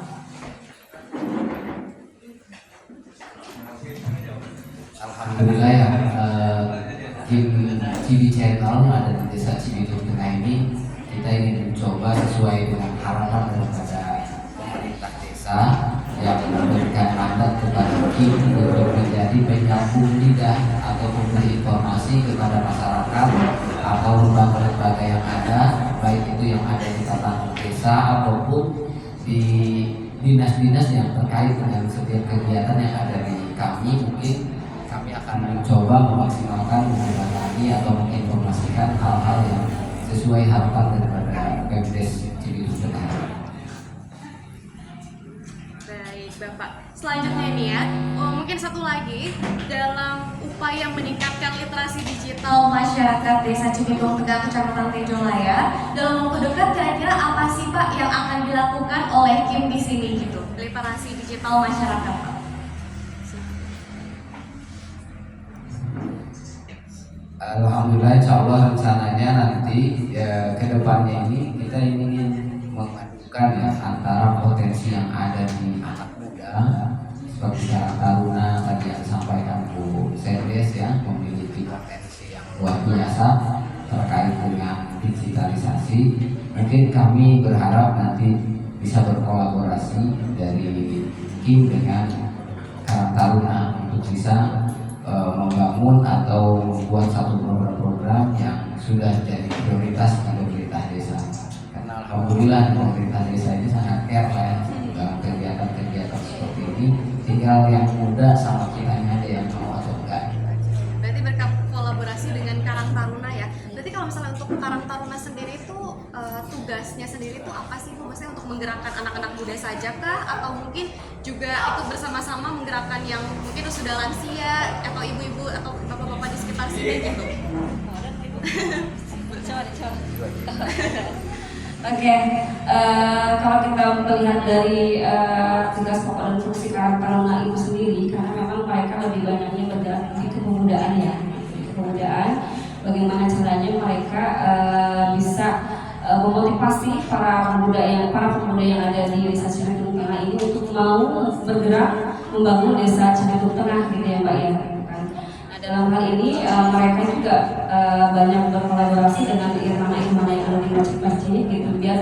Alhamdulillah ya, KIM Cibi Channel ada di Desa Cibitung Tengah ini kita ingin mencoba sesuai dengan harapan daripada pemerintah desa yang memberikan mandat kepada KIM untuk menjadi penyambung lidah atau memberi informasi kepada masyarakat atau lembaga-lembaga yang ada, baik itu yang ada di tatanan desa ataupun di dinas-dinas yang terkait dengan setiap kegiatan yang ada di kami. Mungkin kami akan mencoba memaksimalkan, mendatangi atau menginformasikan hal-hal yang sesuai harapan daripada Pemdes Cibitung Tengah. Baik Bapak, selanjutnya nih ya, mungkin satu lagi dalam upaya meningkatkan literasi digital masyarakat Desa Cibitung Tengah Kecamatan Tenjolaya, dalam waktu dekat kira-kira apa sih Pak yang akan dilakukan oleh KIM di sini gitu, literasi digital masyarakat Pak? Alhamdulillah, insya Allah rencananya nanti ke depannya ini kita ingin memadukan ya antara potensi yang ada di anak muda seperti Karang Taruna tadi yang disampaikan Bu Serdes ya, memiliki potensi yang luar biasa terkait dengan digitalisasi. Mungkin kami berharap nanti bisa berkolaborasi dari KIM dengan Karang Taruna untuk bisa membangun atau membuat satu program-program yang sudah jadi prioritas di pemerintah desa. Karena alhamdulillah pemerintah desa ini sangat care ya dalam kegiatan-kegiatan seperti ini. Tinggal yang muda sama kita ada yang mau atau enggak. Berarti berkolaborasi dengan Karang Taruna ya. Berarti kalau misalnya untuk Karang Taruna sendiri itu tugasnya sendiri itu apa sih Bu? Maksudnya untuk menggerakkan anak-anak muda saja kah? Atau mungkin juga ikut bersama-sama menggerakkan yang mungkin sudah lansia atau ibu-ibu atau bapak-bapak di sekitar sini gitu? Oke, kalau kita melihat dari tugas pokok dan fungsi Karang Taruna itu sendiri, karena memang mereka lebih banyaknya bergerak di kepemudaan ya, kepemudaan. Bagaimana caranya mereka bisa memotivasi para pemuda yang ada di Desa Cibitung Tengah ini untuk mau bergerak membangun Desa Cibitung Tengah gitu ya Mbak ya. Nah, dalam hal ini mereka juga banyak berkolaborasi dengan irmana-irmana yang ada di masjid-masjid gitu biar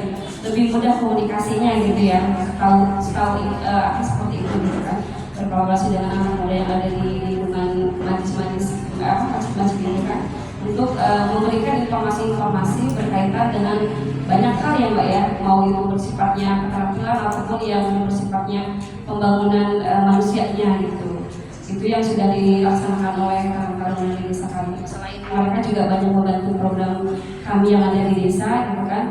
lebih mudah komunikasinya gitu ya. Tahu seperti itu gitu kan. Berkolaborasi dengan anak muda yang ada di lingkungan majlis-majlis masjid ini kan, untuk memberikan informasi-informasi berkaitan dengan banyak hal ya Mbak ya, mau itu bersifatnya keterampilan ataupun yang bersifatnya pembangunan manusianya gitu. Itu yang sudah dilaksanakan oleh Karang Taruna di desa kami. Selain mereka juga banyak membantu program kami yang ada di desa gitu kan.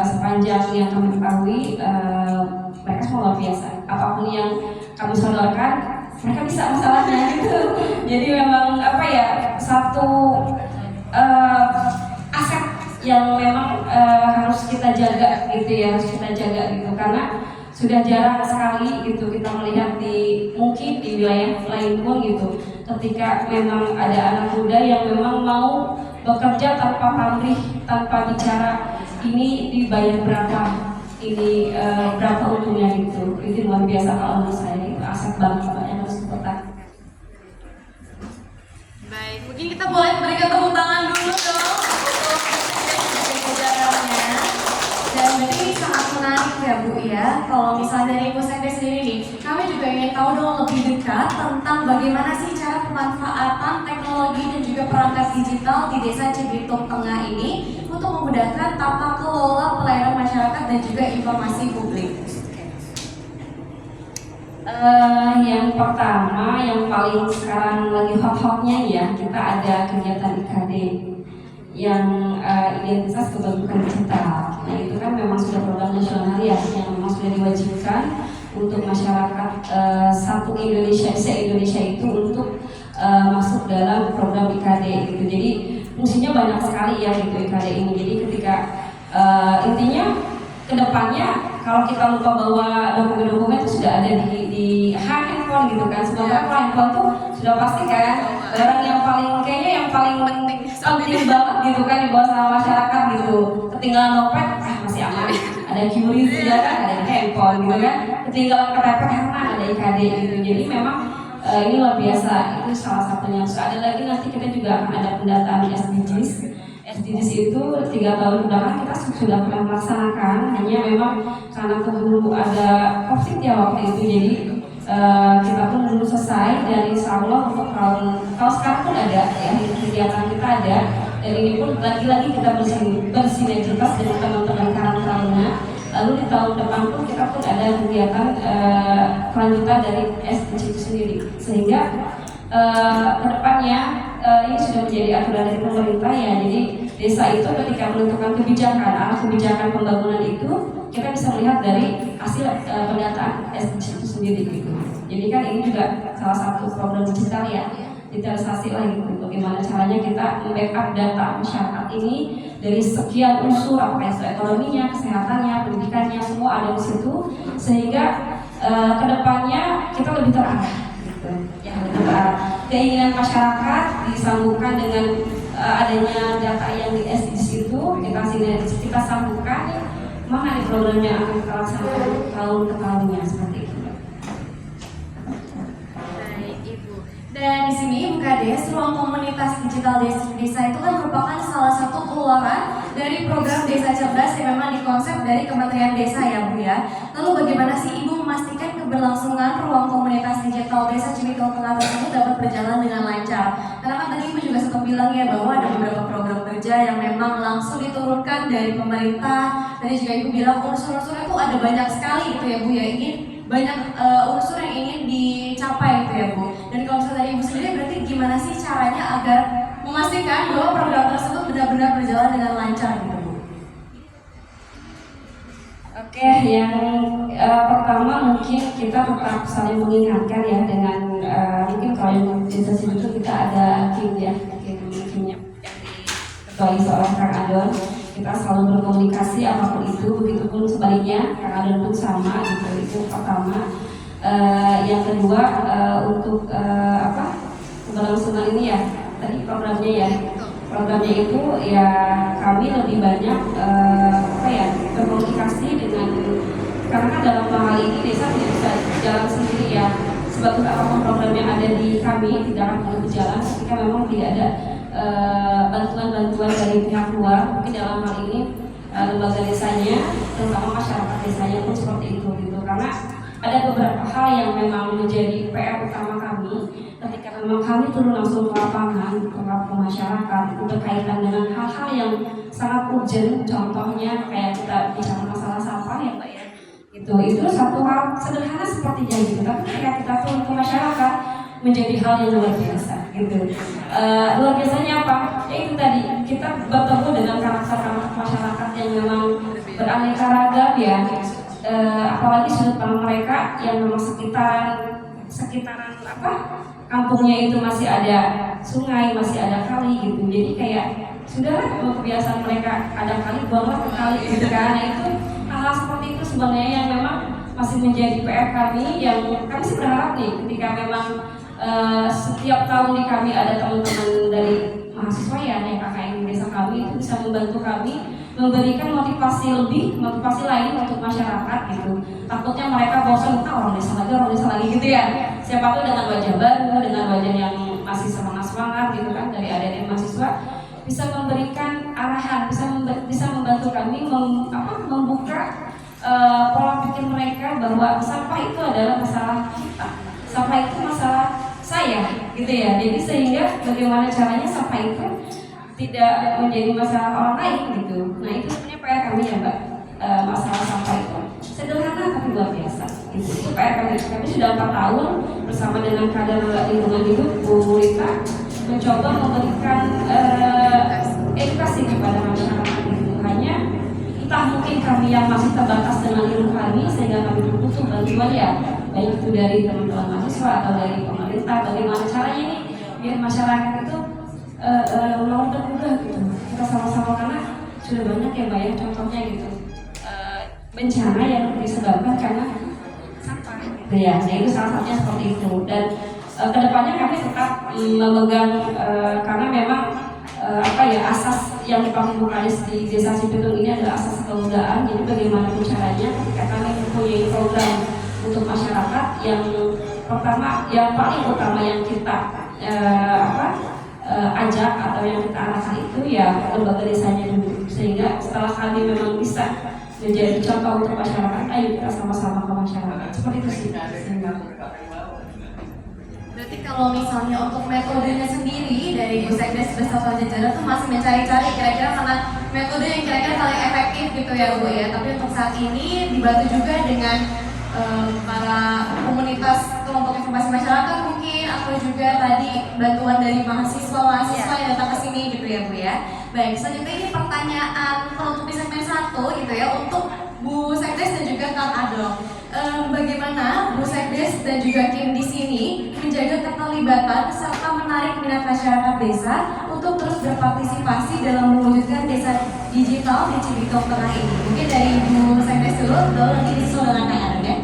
Sepanjang yang kami ketahui mereka semua luar biasa. Apapun yang kami sodorkan mereka bisa masalahnya gitu. Jadi memang apa ya, satu aset yang memang harus kita jaga gitu ya, harus kita jaga gitu, karena sudah jarang sekali gitu kita melihat mungkin di wilayah lain pun gitu, ketika memang ada anak muda yang memang mau bekerja tanpa pamrih, tanpa bicara ini dibayar berapa, ini berapa untungnya gitu. Itu luar biasa kalau menurut saya, itu aset bangsa yang harus dipertahankan. Baik, mungkin kita boleh berikan tepuk tangan dulu dong untuk jajarannya. Dan ini sangat menarik ya Bu ya. Kalau misalnya dari Ibu Sekdes sendiri nih, kami juga ingin tahu dong lebih dekat tentang bagaimana sih cara pemanfaatan teknologi dan juga perangkat digital di Desa Cibitung Tengah ini untuk memudahkan tata kelola pelayanan masyarakat dan juga informasi publik. Yang pertama, yang paling sekarang lagi hot-hotnya ya, kita ada kegiatan IKD yang identitas kependudukan digital. Nah itu kan memang sudah program nasional ya, yang memang sudah diwajibkan untuk masyarakat satu Indonesia, se-Indonesia itu untuk masuk dalam program IKD gitu. Jadi fungsinya banyak sekali ya gitu IKD ini. Jadi ketika intinya kedepannya kalau kita lupa bahwa dokumen-dokumen itu sudah ada di handphone gitu kan, sementara kalau handphone tuh sudah pasti kan barang yang paling kayaknya yang paling penting banget gitu kan dibawa sama masyarakat gitu. Ketinggalan dompet masih aman, ada QRIS ya kan, ada handphone gitu kan. Ketinggalan KTP aman, ada IKD gitu. Jadi memang ini luar biasa, itu salah satunya. Terus ada lagi nanti kita juga akan ada pendataan SDGs. SDGs itu 3 tahun belakang kita sudah pernah melaksanakan, hanya memang karena keburu ada COVID ya waktu itu, jadi kita pun belum selesai. Dan insya Allah untuk tahun sekarang pun ada ya, kegiatan kita ada, dan ini pun lagi-lagi kita bersinergitas dengan teman-teman Karang Taruna. Lalu di tahun depan pun kita pun ada kegiatan kelanjutan dari SDGs itu sendiri, sehingga kedepannya ini sudah menjadi aturan dari pemerintah ya. Jadi desa itu ketika menentukan kebijakan, arah kebijakan pembangunan itu kita bisa melihat dari hasil pendataan SDGs itu sendiri gitu. Jadi kan ini juga salah satu program digital ya, digitalisasi lah gitu. Bagaimana caranya kita membackup data masyarakat ini dari sekian unsur, apa itu ekonominya, kesehatannya, pendidikannya, semua ada di situ, sehingga kedepannya kita lebih terarah gitu. Ya, lebih terarah. Keinginan masyarakat disambungkan dengan adanya data yang di SDGs itu kita sambungkan mana nih program yang akan kita laksanakan tahun ke tahunnya seperti itu. Baik, Ibu. Dan di sini Ibu Kades, ruang komunitas digital desa itu kan merupakan salah satu keluaran dari program Desa Cerdas yang memang dikonsep dari Kementerian Desa ya Bu ya. Lalu bagaimana sih Ibu memastikan keberlangsungan ruang komunitas digital Desa Cibitung Tengah tersebut dapat berjalan dengan lancar? Karena kan tadi Ibu juga sempat bilang ya bahwa ada beberapa program kerja yang memang langsung diturunkan dari pemerintah. Tadi juga Ibu bilang unsur-unsurnya itu ada banyak sekali gitu ya Bu ya, ingin banyak unsur yang ingin dicapai gitu ya Bu. Dan kalau misalnya dari Ibu sendiri berarti gimana sih caranya agar memastikan bahwa program tersebut benar-benar berjalan dengan lancar gitu Bu? Oke, yang pertama mungkin kita tetap saling mengingatkan ya dengan mungkin kalau yang desa itu kita ada tim ya, timnya kecuali seorang Kang Adon, kita selalu berkomunikasi apapun itu, begitupun sebaliknya Kang Adon pun sama gitu. Itu pertama. Yang kedua untuk keberlangsungan ini ya, tadi programnya ya. Programnya itu ya kami lebih banyak berkomunikasi dengan, karena kan dalam hal ini desa tidak bisa jalan sendiri ya. Sebagus apapun program yang ada di kami tidak akan boleh berjalan ketika memang tidak ada bantuan-bantuan dari pihak luar. Mungkin dalam hal ini lembaga desanya, terutama masyarakat desanya pun seperti itu gitu. Karena ada beberapa hal yang memang menjadi PR utama kami ketika memang kami turun langsung ke lapangan, ke masyarakat, itu berkaitan dengan hal-hal yang sangat urgent. Contohnya kayak kita bicara masalah sampah ya Mbak ya, itu satu hal sederhana sepertinya gitu, tapi ketika kita turun ke masyarakat menjadi hal yang luar biasa gitu. Luar biasanya apa? Ya itu tadi, kita bertemu dengan karakter-karakter masyarakat yang memang beraneka ragam ya. Apalagi sudut pandang mereka yang memang sekitaran kampungnya itu masih ada sungai, masih ada kali gitu. Jadi kayak sudahlah kebiasaan mereka ada kali, buanglah ke kali gitu kan. Nah, itu hal-hal seperti itu sebenarnya yang memang masih menjadi PR kami, yang kami sih berharap nih ketika memang setiap tahun di kami ada teman-teman dari mahasiswa ya, yang KKN desa kami itu bisa membantu kami memberikan motivasi lain untuk masyarakat gitu. Takutnya mereka bosan, orang desa lagi gitu ya. Siapa tuh dengan wajah baru, dengan wajah yang masih semangat gitu kan, dari adik-adik mahasiswa bisa memberikan arahan, bisa membantu kami membuka pola pikir mereka bahwa sampah itu adalah masalah kita, sampah itu masalah saya gitu ya. Jadi sehingga bagaimana caranya sampah itu tidak menjadi masalah orang lain gitu. Nah itu sebenarnya PR kami ya Mbak, masalah sampah itu sederhana tapi luar biasa gitu. Itu PR kami. Kami sudah 4 tahun bersama dengan kader lingkungan hidup Bu Rita mencoba memberikan edukasi kepada masyarakat itu. Hanya entah mungkin kami yang masih terbatas dengan ilmu kami sehingga kami butuh bantuan ya, baik itu dari teman-teman mahasiswa atau dari pemerintah. Bagaimana caranya nih biar masyarakat itu mau dan mudah gitu. Kita sama-sama, karena sudah banyak ya Mbak ya contohnya gitu, bencana yang disebabkan karena sampah gitu ya. Nah itu salah satunya seperti itu. Dan kedepannya kami tetap memegang karena memang asas yang dipakai Bu Kades di Desa Cibitung ini adalah asas kemudahan. Jadi bagaimana caranya ketika kami mempunyai program untuk masyarakat, yang pertama, yang paling utama yang kita ajak atau yang kita arahkan itu ya lembaga desanya dulu, sehingga setelah kami memang bisa menjadi contoh untuk masyarakat, ayo kita sama-sama ke masyarakat. Seperti itu sih. Berarti kalau misalnya untuk metodenya sendiri dari Bu Sekdes beserta jajaran tuh masih mencari-cari kira-kira mana metode yang kira-kira paling efektif gitu ya Bu ya. Tapi untuk saat ini dibantu juga dengan para komunitas kelompok informasi masyarakat mungkin, atau juga tadi bantuan dari mahasiswa yang datang ke sini gitu ya Bu ya. Baik, selanjutnya ini pertanyaan penutup di segmen 1 gitu ya untuk Bu Sekdes dan juga Kang Adong. Bagaimana Bu Sekdes dan juga Kim di sini menjaga keterlibatan serta menarik minat masyarakat desa untuk terus berpartisipasi dalam mewujudkan desa digital di Cibitung Tengah ini? Mungkin dari Bu Sekdes dulu, nanti disusul dengan Kang Adong ya.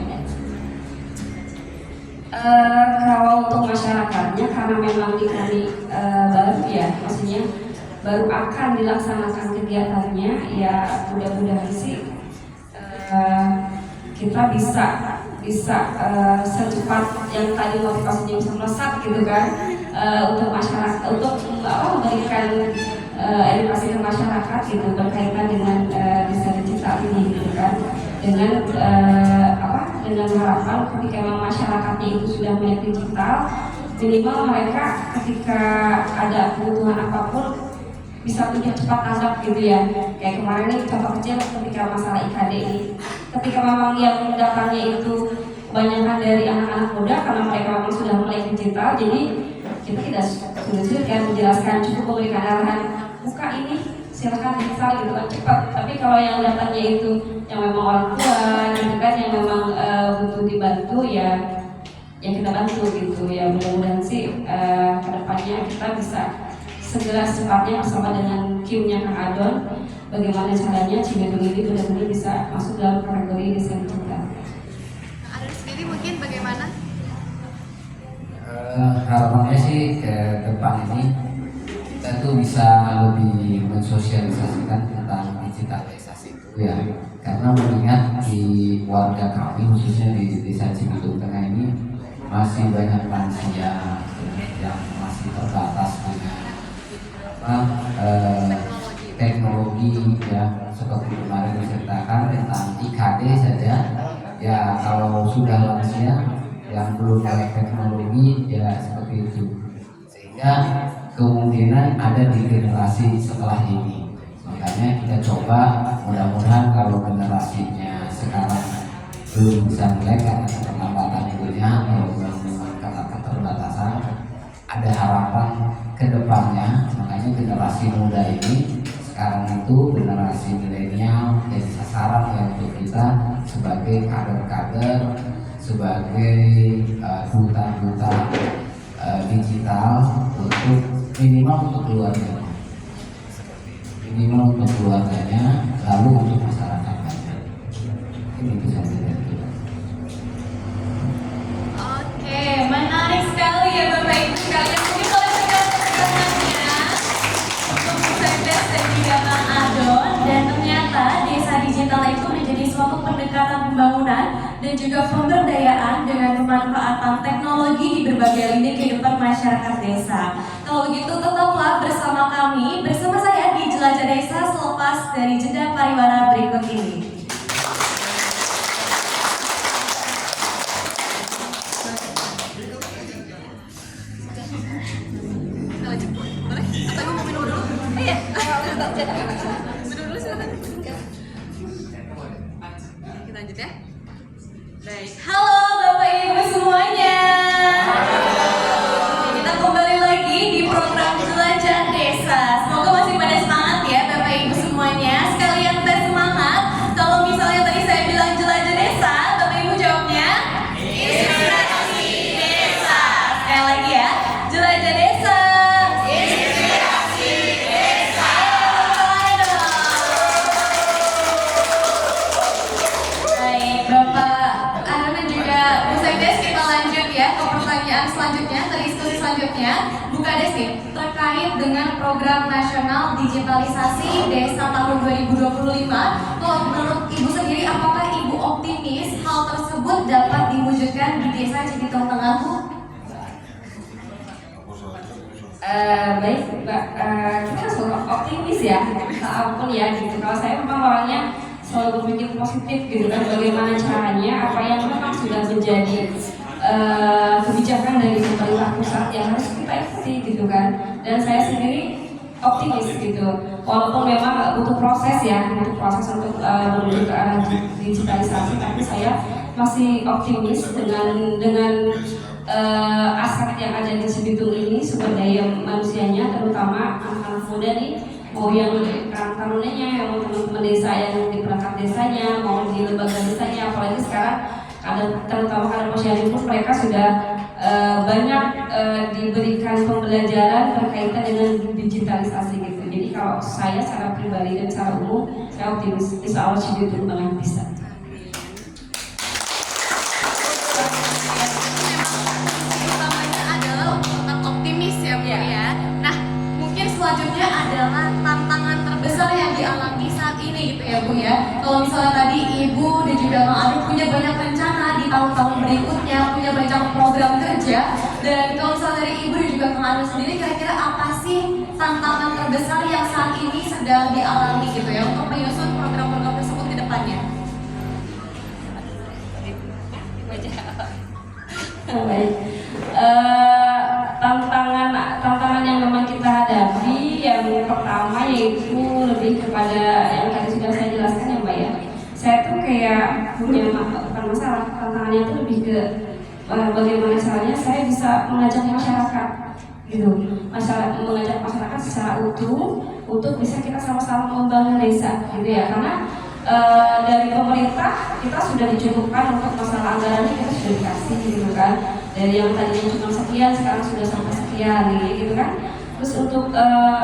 Kalau untuk masyarakatnya, karena memang di kami baru ya, maksudnya baru akan dilaksanakan kegiatannya, ya mudah-mudahan sih kita bisa secepat yang tadi motivasinya bisa melesat gitu kan, untuk masyarakat, untuk memberikan edukasi ke masyarakat gitu berkaitan dengan desa digital ini gitu kan, dengan dengan harapan ketika memang masyarakatnya itu sudah melek digital, minimal mereka ketika ada kebutuhan apapun bisa punya cepat tanggap gitu ya. Kayak kemarin nih contoh kecil ketika masalah IKD ini, ketika memang yang datangnya itu kebanyakan dari anak-anak muda karena mereka memang sudah melek digital, jadi kita tidak sulit ya menjelaskan, cukup memberikan arahan buka ini silakan digital gitu kan cepat. Tapi kalau yang datangnya itu yang memang orang tua gitu kan, yang memang butuh dibantu, ya kita bantu gitu ya. Mudah-mudahan sih kedepannya kita bisa segera secepatnya bersama dengan kimnya Kang Adon, bagaimana caranya Cibitung ini benar-benar bisa masuk dalam kategori desa digital. Adon sendiri mungkin bagaimana? Harapannya sih ke depan ini kita tuh bisa lebih mensosialisasikan tentang digitalisasi itu ya, karena mengingat di warga kami khususnya di desa Cibitung Tengah ini masih banyak lansia yang masih terbatas dengan teknologi ya, seperti kemarin diceritakan tentang IKD saja ya. Kalau sudah lansia yang belum melek teknologi ya seperti itu, sehingga kemungkinan ada di generasi setelah ini. Makanya kita coba, mudah-mudahan kalau generasinya sekarang belum bisa melek karena keterlambatan itunya atau karena keterbatasan, ada harapan ke depannya. Makanya generasi muda ini sekarang itu generasi milenial jadi sasaran ya untuk kita sebagai kader-kader, sebagai duta-duta digital untuk minimal untuk keluarganya, lalu untuk masyarakatnya. Ini bisa jadi. Oke, menarik sekali ya Bapak Ibu sekalian. Mungkin kalau sudah perkenalannya untuk Sekdes dan juga Kang Adon, dan ternyata desa digital itu menjadi suatu pendekatan pembangunan dan juga pemberdayaan dengan pemanfaatan teknologi di berbagai lini kehidupan masyarakat desa. Kalau begitu tetaplah bersama kami, bersama saya di Jelajah Desa selepas dari jeda pariwara berikut ini. Kita lanjut ya. Baik, halo Bapak Ibu semuanya. Kita kembali lagi di program Jelajah Desa. Semoga masih pada semangat ya Bapak Ibu semuanya. Sekalian tes semangat. Kalau misalnya tadi saya bilang Jelajah Desa, Bapak Ibu jawabnya Inspirasi Desa. Sekali lagi ya, Jelajah Desa. Inspirasi Desa. Baik, Bapak Adon dan juga Bu Sekdes, kita lanjut ya ke pertanyaan selanjutnya, ke diskusi selanjutnya. Bu Kades nih, terkait dengan program nasional digitalisasi desa tahun 2025, kalau menurut Ibu sendiri, apakah Ibu optimis hal tersebut dapat diwujudkan di desa Cibitung Tengah, Bu? Baik Mbak, kita selalu optimis ya, apapun ya gitu. Kalau saya memang orangnya selalu berpikir positif gitu kan, bagaimana caranya apa yang memang sudah menjadi kebijakan dari pemerintah pusat yang harus kita ikuti gitu kan. Dan saya sendiri optimis gitu, walaupun memang butuh proses ya, butuh proses untuk menuju ke arah digitalisasi, tapi saya masih optimis dengan aset yang ada di Cibitung ini, sumber daya manusianya, terutama anak-anak muda nih, mau yang Karang Tarunanya, mau teman-teman desa yang di perangkat desanya, mau di lembaga desanya, apalagi sekarang terutama kader posyandu pun mereka sudah banyak diberikan pembelajaran berkaitan dengan digitalisasi gitu. Jadi kalau saya secara pribadi dan secara umum, saya optimis insya Allah Cibitung Tengah bisa. Utamanya adalah optimis ya Bu ya. Nah, mungkin selanjutnya adalah tantangan terbesar yang dialami saat ini gitu ya Bu ya. Kalau misalnya tadi Ibu dan juga Bang Adun punya banyak rencana di tahun-tahun berikutnya, punya banyak program kerja, dan kalau misalnya dari Ibu dan juga Bang Adun sendiri, kira-kira apa sih tantangan terbesar yang saat ini sedang dialami gitu ya untuk menyusun program-program tersebut ke depannya? Baik. Tantangan yang memang kita hadapi yang pertama yaitu lebih kepada yang tadi sudah saya jelaskan ya Mbak ya. Saya tuh kayak punya bukan masalah, tantangannya itu lebih ke bagaimana caranya saya bisa mengajak masyarakat gitu, mengajak masyarakat secara utuh untuk bisa kita sama-sama membangun desa gitu ya, karena dari pemerintah kita sudah dicukupkan untuk masalah anggarannya, kita sudah dikasih gitu kan, dari yang tadinya cuma sekian sekarang sudah sampai sekian gitu kan. Terus untuk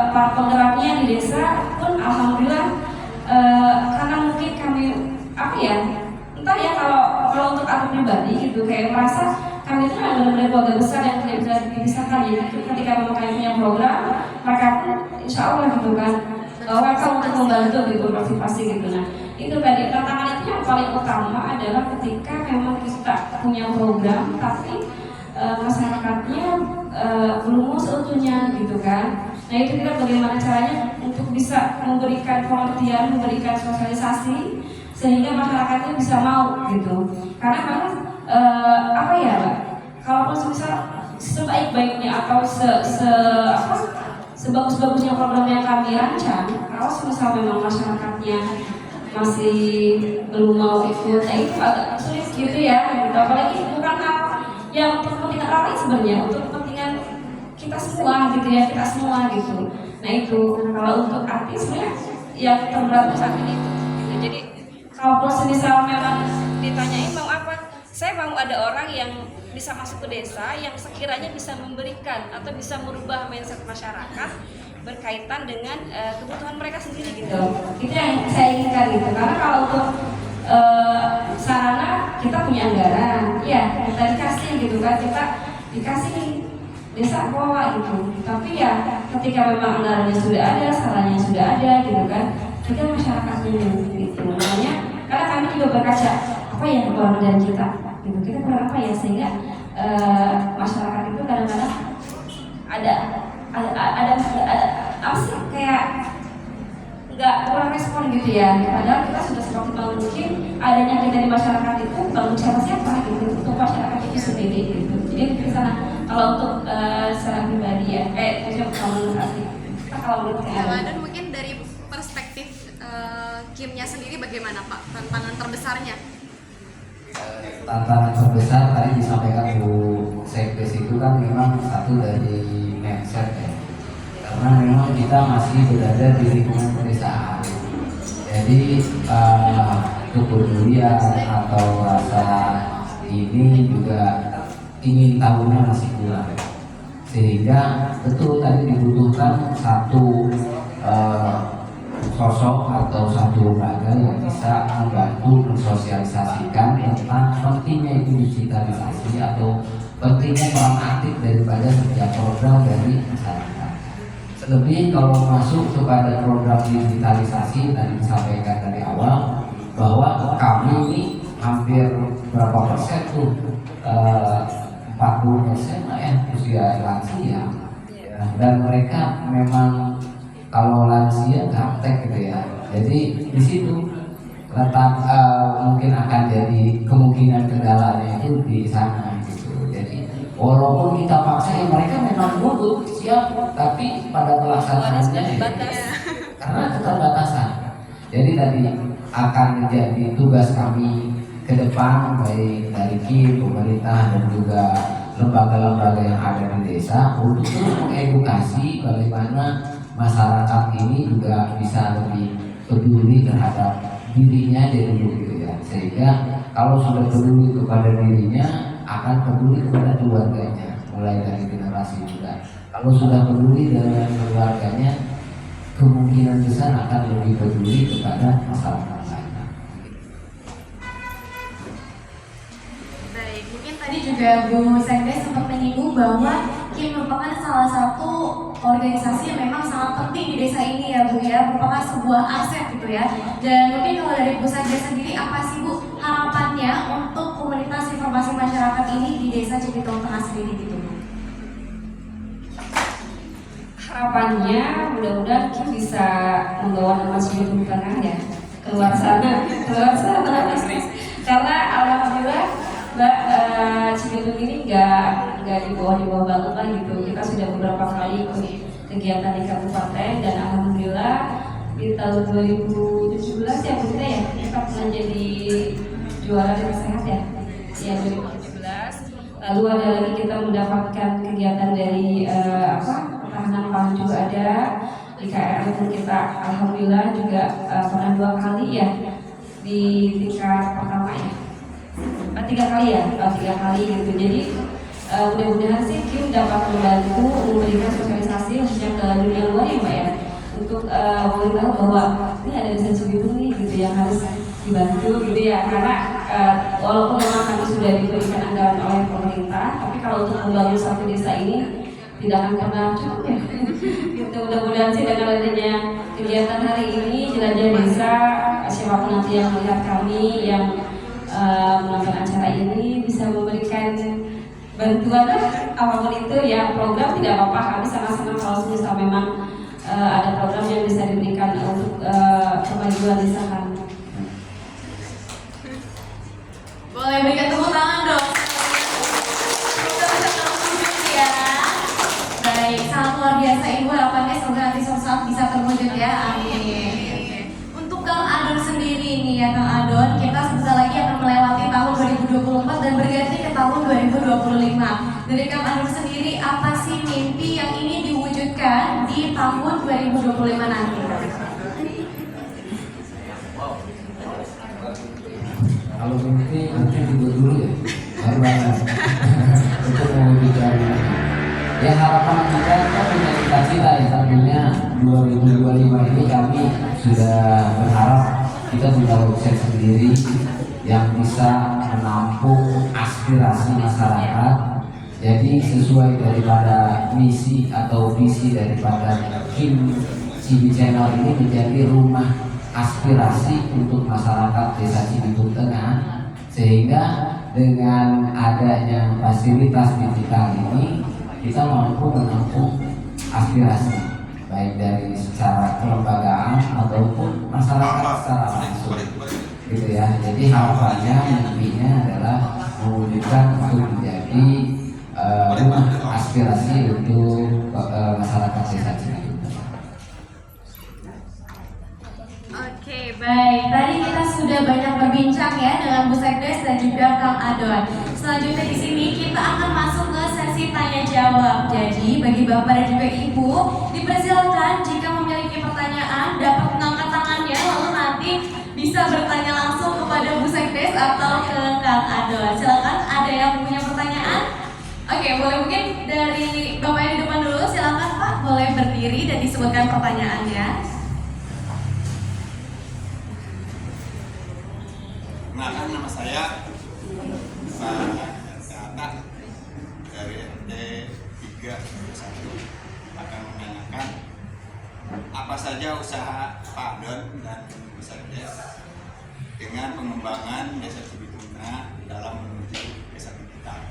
para penggeraknya di desa pun alhamdulillah karena mungkin kami apa ya, entah ya, kalau untuk aku pribadi gitu kayak merasa kami itu ada benar-benar keluarga besar yang tidak bisa dipisahkan. Jadi itu ketika memang kami punya program, mereka pun insya Allah gitu kan welcome untuk membantu gitu, berpartisipasi gitu. Nah itu tadi tantangan itu yang paling utama adalah ketika memang kita punya program tapi masyarakatnya belum seutuhnya gitu kan. Nah itu kita bagaimana caranya untuk bisa memberikan pengertian, memberikan sosialisasi sehingga masyarakatnya bisa mau gitu. Karena memang apa ya Mbak, kalau misal sebaik-baiknya atau sebagus-bagusnya program yang kami rancang, kalau misal memang masyarakatnya masih belum mau ikut, itu agak sulit gitu ya gitu. Apalagi bukan hal yang untuk kepentingan orang lain sebenarnya, untuk kepentingan kita semua gitu ya, kita semua gitu. Nah itu kalau untuk artis sebenarnya yang terberat saat ini gitu. Jadi kalau misal memang ditanyain mau apa, saya mau ada orang yang bisa masuk ke desa yang sekiranya bisa memberikan atau bisa merubah mindset masyarakat berkaitan dengan kebutuhan mereka sendiri gitu. Itu yang saya inginkan gitu. Karena kalau untuk sarana kita punya anggaran, ya kita dikasih gitu kan, kita dikasih desa kelola gitu. Tapi ya ketika memang anggarannya sudah ada, sarannya sudah ada gitu kan, kita masyarakatnya gitu. Makanya karena kami juga berkaca apa yang kurang dari kita gitu, kita kurang apa ya, sehingga masyarakat itu kadang-kadang ada apa sih kayak nggak kurang respon gitu ya. Padahal kita sudah semaksimal mungkin adanya kita di masyarakat itu bangun siapa gitu untuk masyarakat itu sendiri gitu. Jadi di sana kalau untuk secara pribadi ya kayak komunikasi. Kalau menurut saya dan mungkin dari perspektif Kimnya sendiri bagaimana Pak tantangan terbesarnya? Tantangan terbesar tadi disampaikan Bu Sekdes itu kan memang satu dari mindset ya, karena memang kita masih berada di lingkungan pedesaan, jadi kepedulian atau rasa ini juga ingin tahunya masih kurang, sehingga betul tadi dibutuhkan satu sosok atau satu lembaga yang bisa membantu mensosialisasikan tentang pentingnya itu digitalisasi atau pentingnya peran aktif daripada setiap program dari masyarakat. Lebih kalau masuk kepada program digitalisasi tadi disampaikan dari awal bahwa kami ini hampir berapa persen tuh 40% lah ya usia lansia, dan mereka memang kalau lansia gaptek gitu ya. Jadi di situ letak mungkin akan jadi kemungkinan kendalanya itu di sana gitu. Jadi walaupun kita paksa ya mereka memang butuh siap, tapi pada pelaksanaannya karena keterbatasan. Jadi tadi akan menjadi tugas kami ke depan baik dari KIM, pemerintah dan juga lembaga-lembaga yang ada di desa untuk terus mengedukasi bagaimana masyarakat ini juga bisa lebih peduli terhadap dirinya dari dulu gitu ya, sehingga kalau sudah peduli kepada dirinya akan peduli kepada keluarganya mulai dari generasi muda. Kalau sudah peduli dengan keluarganya kemungkinan besar akan lebih peduli kepada masyarakat lain. Baik, mungkin tadi juga Bu Sekdes sempat menyinggung bahwa Kim merupakan salah satu organisasi yang memang sangat penting di desa ini ya Bu ya, merupakan sebuah aset gitu ya. Dan mungkin kalau dari Bu Satgas sendiri, apa sih Bu harapannya untuk komunitas informasi masyarakat ini di desa Cibitung Tengah sendiri gitu Bu? Harapannya mudah-mudahan Kim bisa membawa nama Cibitung Tengah ya keluar sana karena alhamdulillah Mbak Cibitung ini nggak di bawah banget lah gitu. Kita sudah beberapa kali ikut kegiatan di kabupaten dan alhamdulillah di tahun 2017 ya kita pernah jadi juara desa sehat ya 2017. Lalu ada lagi kita mendapatkan kegiatan dari pertahanan pangan juga ada di KRL pun kita alhamdulillah juga pernah 2 kali ya di tingkat pertama ya. 3 kali gitu. Jadi mudah-mudahan sih Kim dapat membantu memberikan sosialisasi khususnya ke dunia luar ya Mbak ya, untuk memberitahu bahwa ini ada desa Cibitung nih gitu yang harus dibantu gitu ya, karena walaupun memang kami sudah diberikan anggaran oleh pemerintah, tapi kalau untuk membangun satu desa ini tidak akan pernah cukup ya. Gitu, mudah-mudahan sih dengan adanya kegiatan hari ini jelajah desa, siapapun nanti yang melihat kami yang menonton acara ini bisa memberikan bantuan apapun itu ya, program tidak apa-apa, kami sangat-sangat kalau misal memang ada program yang bisa diberikan untuk kemajuan desa kami. Boleh berikan tepuk tangan dong. Ya. Baik, sangat luar biasa Ibu, harapannya semoga nanti suatu saat bisa terwujud ya. Amin. Untuk Kang Adon sendiri nih ya Kang Adon, kita sebentar lagi akan melewati tahun 2024 dan berganti ke tahun 2025. Dari Kang Adon sendiri, apa sih mimpi yang ingin diwujudkan di tahun 2025 nanti? Kalau mimpi nanti dibuat dulu ya, baru banget untuk mewujudkan. Ya harapan kita punya cita-cita ya, tentunya 2025 ini kami sudah berharap kita punya website sendiri yang bisa menampung aspirasi masyarakat. Jadi sesuai daripada misi atau visi daripada Kim TV Channel ini menjadi rumah aspirasi untuk masyarakat desa Cibitung Tengah, sehingga dengan adanya fasilitas digital ini kita mampu menampung aspirasi baik dari secara kelembagaan ataupun masyarakat secara langsung gitu ya. Jadi harapannya mimpinya adalah mewujudkan untuk menjadi rumah aspirasi untuk masyarakat desa Cibitung. Oke, baik. Tadi kita sudah banyak berbincang ya dengan Bu Sekdes dan juga Kang Adon. Selanjutnya di sini kita akan masuk ke sesi tanya jawab. Jadi bagi Bapak dan juga Ibu, dipersilakan jika memiliki pertanyaan dapat mengangkat tangannya lalu nanti bisa bertanya langsung kepada Bu Sekdes atau ke Kang Adon. Silakan, ada yang punya pertanyaan? Oke, boleh mungkin dari Bapak yang di depan dulu. Silakan Pak, boleh berdiri dan disebutkan pertanyaannya. Kenalkan, nama saya Pak Data dari RT 3 akan menanyakan apa saja usaha Pak Adon dan Bu Sekdes dengan pengembangan desa Cibitung Tengah dalam menuju desa digital.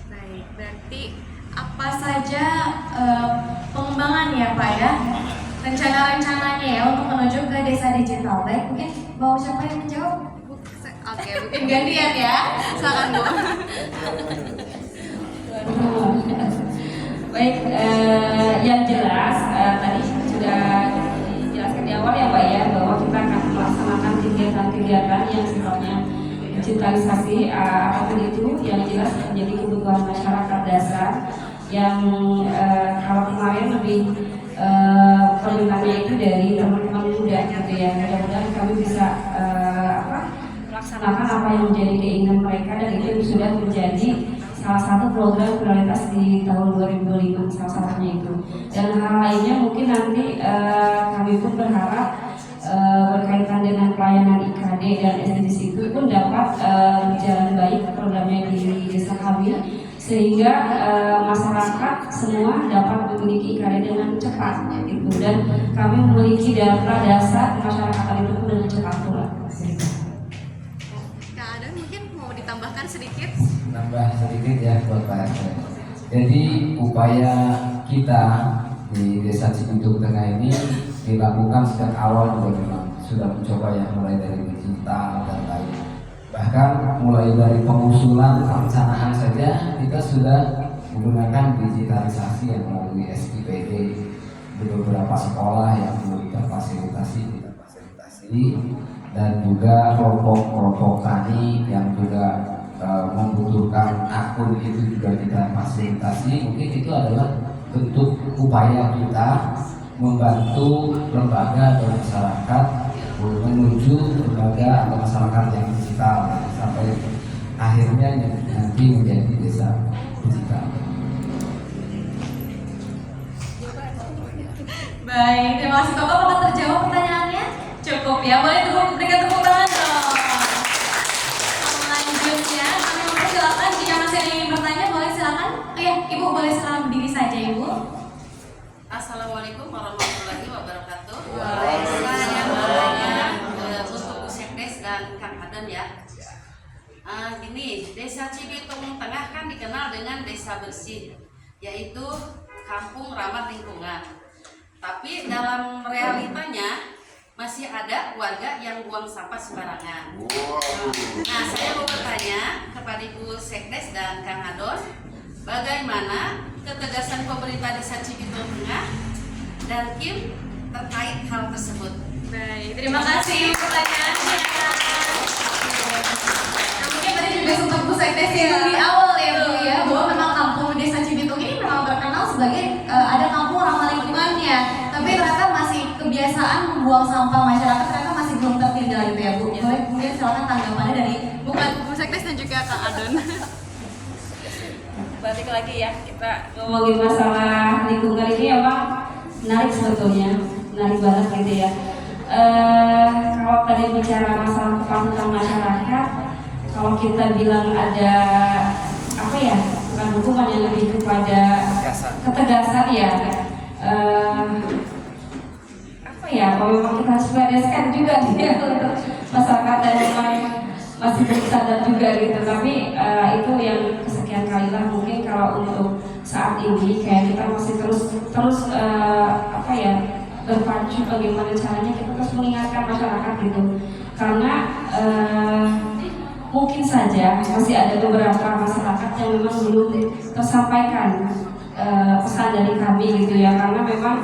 Baik, berarti apa saja pengembangan ya Pak ya? Rencana-rencananya ya untuk menuju ke desa digital. Baik, mungkin mau siapa yang menjawab? Oke, mungkin gantian ya. Silakan Bu. Baik, yang jelas tadi sudah dijelaskan di awal ya Pak ya, bahwa kita akan melaksanakan kegiatan-kegiatan yang sifatnya digitalisasi apapun itu yang jelas menjadi kebutuhan masyarakat dasar yang kalau kemarin lebih permintaannya itu dari teman-teman muda gitu ya. Mudah-mudahan kami bisa melaksanakan apa yang menjadi keinginan mereka dan itu sudah menjadi salah satu program prioritas di tahun 2025 salah satunya itu. Dan hal lainnya mungkin nanti kami pun berharap berkaitan dengan pelayanan IKD dan SDGs itu pun dapat berjalan baik programnya di desa kami sehingga masyarakat semua dapat memiliki IKD dengan cepat gitu, dan kami memiliki data dasar masyarakat itu pun dengan cepat pula. Kak Adon mungkin mau ditambahkan sedikit? Nambah sedikit ya buat Pak RT. Jadi upaya kita di Desa Cibitung Tengah ini dilakukan sejak awal juga memang sudah mencoba ya, mulai dari digital dan lain. Bahkan mulai dari pengusulan perencanaan saja kita sudah menggunakan digitalisasi yang melalui SIPD di beberapa sekolah yang belum terfasilitasi kita fasilitasi, dan juga kelompok-kelompok tani yang juga membutuhkan akun itu juga kita fasilitasi. Mungkin itu adalah bentuk upaya kita membantu lembaga atau masyarakat menuju lembaga atau masyarakat yang digital sampai akhirnya nanti menjadi desa digital. Baik, terima kasih Bapak. Apakah terjawab pertanyaannya? Cukup ya, boleh berikan tepuk tangan dong. Selanjutnya kami mempersilakan jika masih ada yang ingin bertanya, boleh silakan. Oh ya, Ibu boleh silakan berdiri saja Ibu. Assalamualaikum warahmatullahi wabarakatuh. Waalaikumsalam. Untuk Bu Sekdes dan Kang Adon ya. Gini, Desa Cibitung Tengah kan dikenal dengan desa bersih, yaitu kampung ramah lingkungan. Tapi dalam realitanya masih ada warga yang buang sampah sembarangan. Nah, saya mau bertanya kepada Ibu Sekdes dan Kang Adon, bagaimana ketegasan pemerintah Desa Cibitung Tengah dan Kim terkait hal tersebut? Baik, terima kasih pertanyaannya. Nah, mungkin tadi juga sempat Bu Sekdes singgung di awal ya Bu ya, bahwa memang kampung Desa Cibitung ini memang terkenal sebagai ada kampung ramah lingkungannya, tapi ternyata masih kebiasaan membuang sampah masyarakat ternyata masih belum tertinggal gitu ya Bu. Boleh kemudian silakan tanggapannya dari Bu Sekdes dan juga Kang Adon. Balik lagi ya, kita Ngomongin masalah lingkungan ini ya Pak, menarik sebetulnya, menarik banget gitu ya. Kalau tadi bicara masalah kepatuhan masyarakat, kalau kita bilang ada apa ya, bukan hukuman yang lebih kepada ketegasan ya. Apa ya, kalau memang kita harus bereskan juga nih ya untuk masyarakat dan memang masih belum sadar juga gitu. Tapi itu yang kesekian kali lah mungkin kalau untuk saat ini kayak kita masih terus apa ya, berpacu bagaimana caranya kita terus mengingatkan masyarakat gitu, karena mungkin saja masih ada beberapa masyarakat yang memang belum tersampaikan pesan dari kami gitu ya, karena memang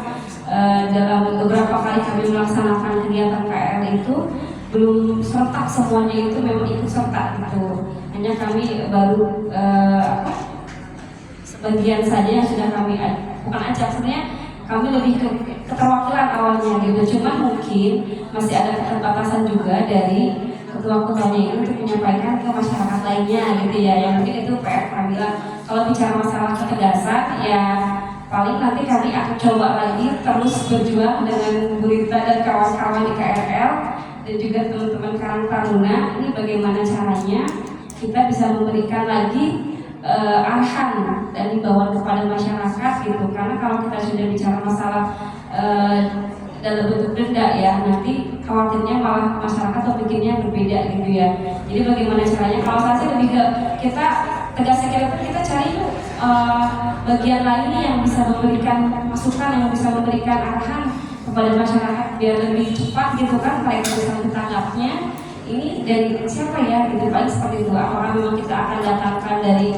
dalam beberapa kali kami melaksanakan kegiatan KL itu belum serta semuanya itu memang ikut serta gitu, hanya kami baru sebagian saja yang sudah kami bukan ajak, sebenarnya kami lebih ke keterwakilan awalnya gitu, cuma mungkin masih ada keterbatasan juga dari ketua-ketuanya itu untuk menyampaikan ke masyarakat lainnya gitu ya, yang mungkin itu PR kami lah. Kalau bicara masalah ketegasan ya paling nanti kami akan coba lagi terus berjuang dengan Bu Rita dan kawan-kawan di KRL dan juga teman-teman Karang Taruna, ini bagaimana caranya kita bisa memberikan lagi arahan dan himbauan kepada masyarakat gitu, karena kalau kita sudah bicara masalah dalam bentuk denda ya, nanti khawatirnya malah masyarakat berpikirnya berbeda gitu ya. Jadi bagaimana caranya, kalau saya sih lebih ke kita tegasnya kita cari bagian lainnya yang bisa memberikan masukan, yang bisa memberikan arahan kepada masyarakat biar lebih cepat gitu kan, mereka bisa menangkapnya. Ini dari siapa ya gitu, paling seperti itu. Apakah memang kita akan datangkan dari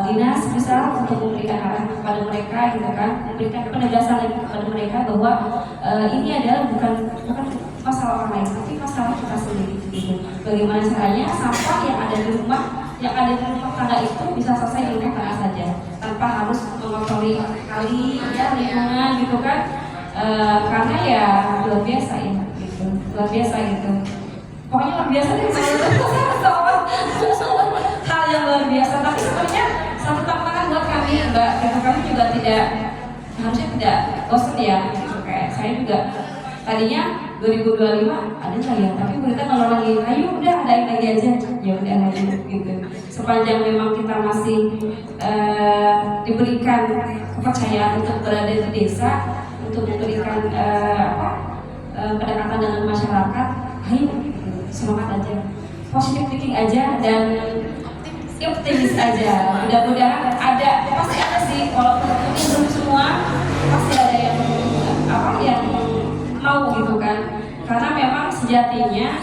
dinas misal untuk memberikan arahan kepada mereka gitu kan, memberikan penegasan lagi kepada mereka bahwa ini adalah bukan masalah orang lain tapi masalah kita sendiri gitu. Bagaimana caranya sampah yang ada di rumah tangga itu bisa selesai di rumah tangga saja tanpa harus mengotori kali ya lingkungan gitu kan, karena ya luar biasa ya gitu, luar biasa gitu. Pokoknya luar biasa deh hal yang luar biasa, tapi sebenarnya satu tantangan buat kami Mbak, gitu. Kami juga harusnya tidak bosan ya gitu. Kayak saya juga tadinya 2025 ada nggak ya, tapi berita kalau lagi ayo udah adain lagi aja, ya udah aja gitu. Sepanjang memang kita masih diberikan kepercayaan untuk berada di desa, untuk memberikan kedekatan dengan masyarakat, ayo semangat aja, positive thinking aja, dan optimis aja. Mudah-mudahan ada, pasti ada sih, walaupun mungkin belum semua, pasti ada yang yang mau gitu kan. Karena memang sejatinya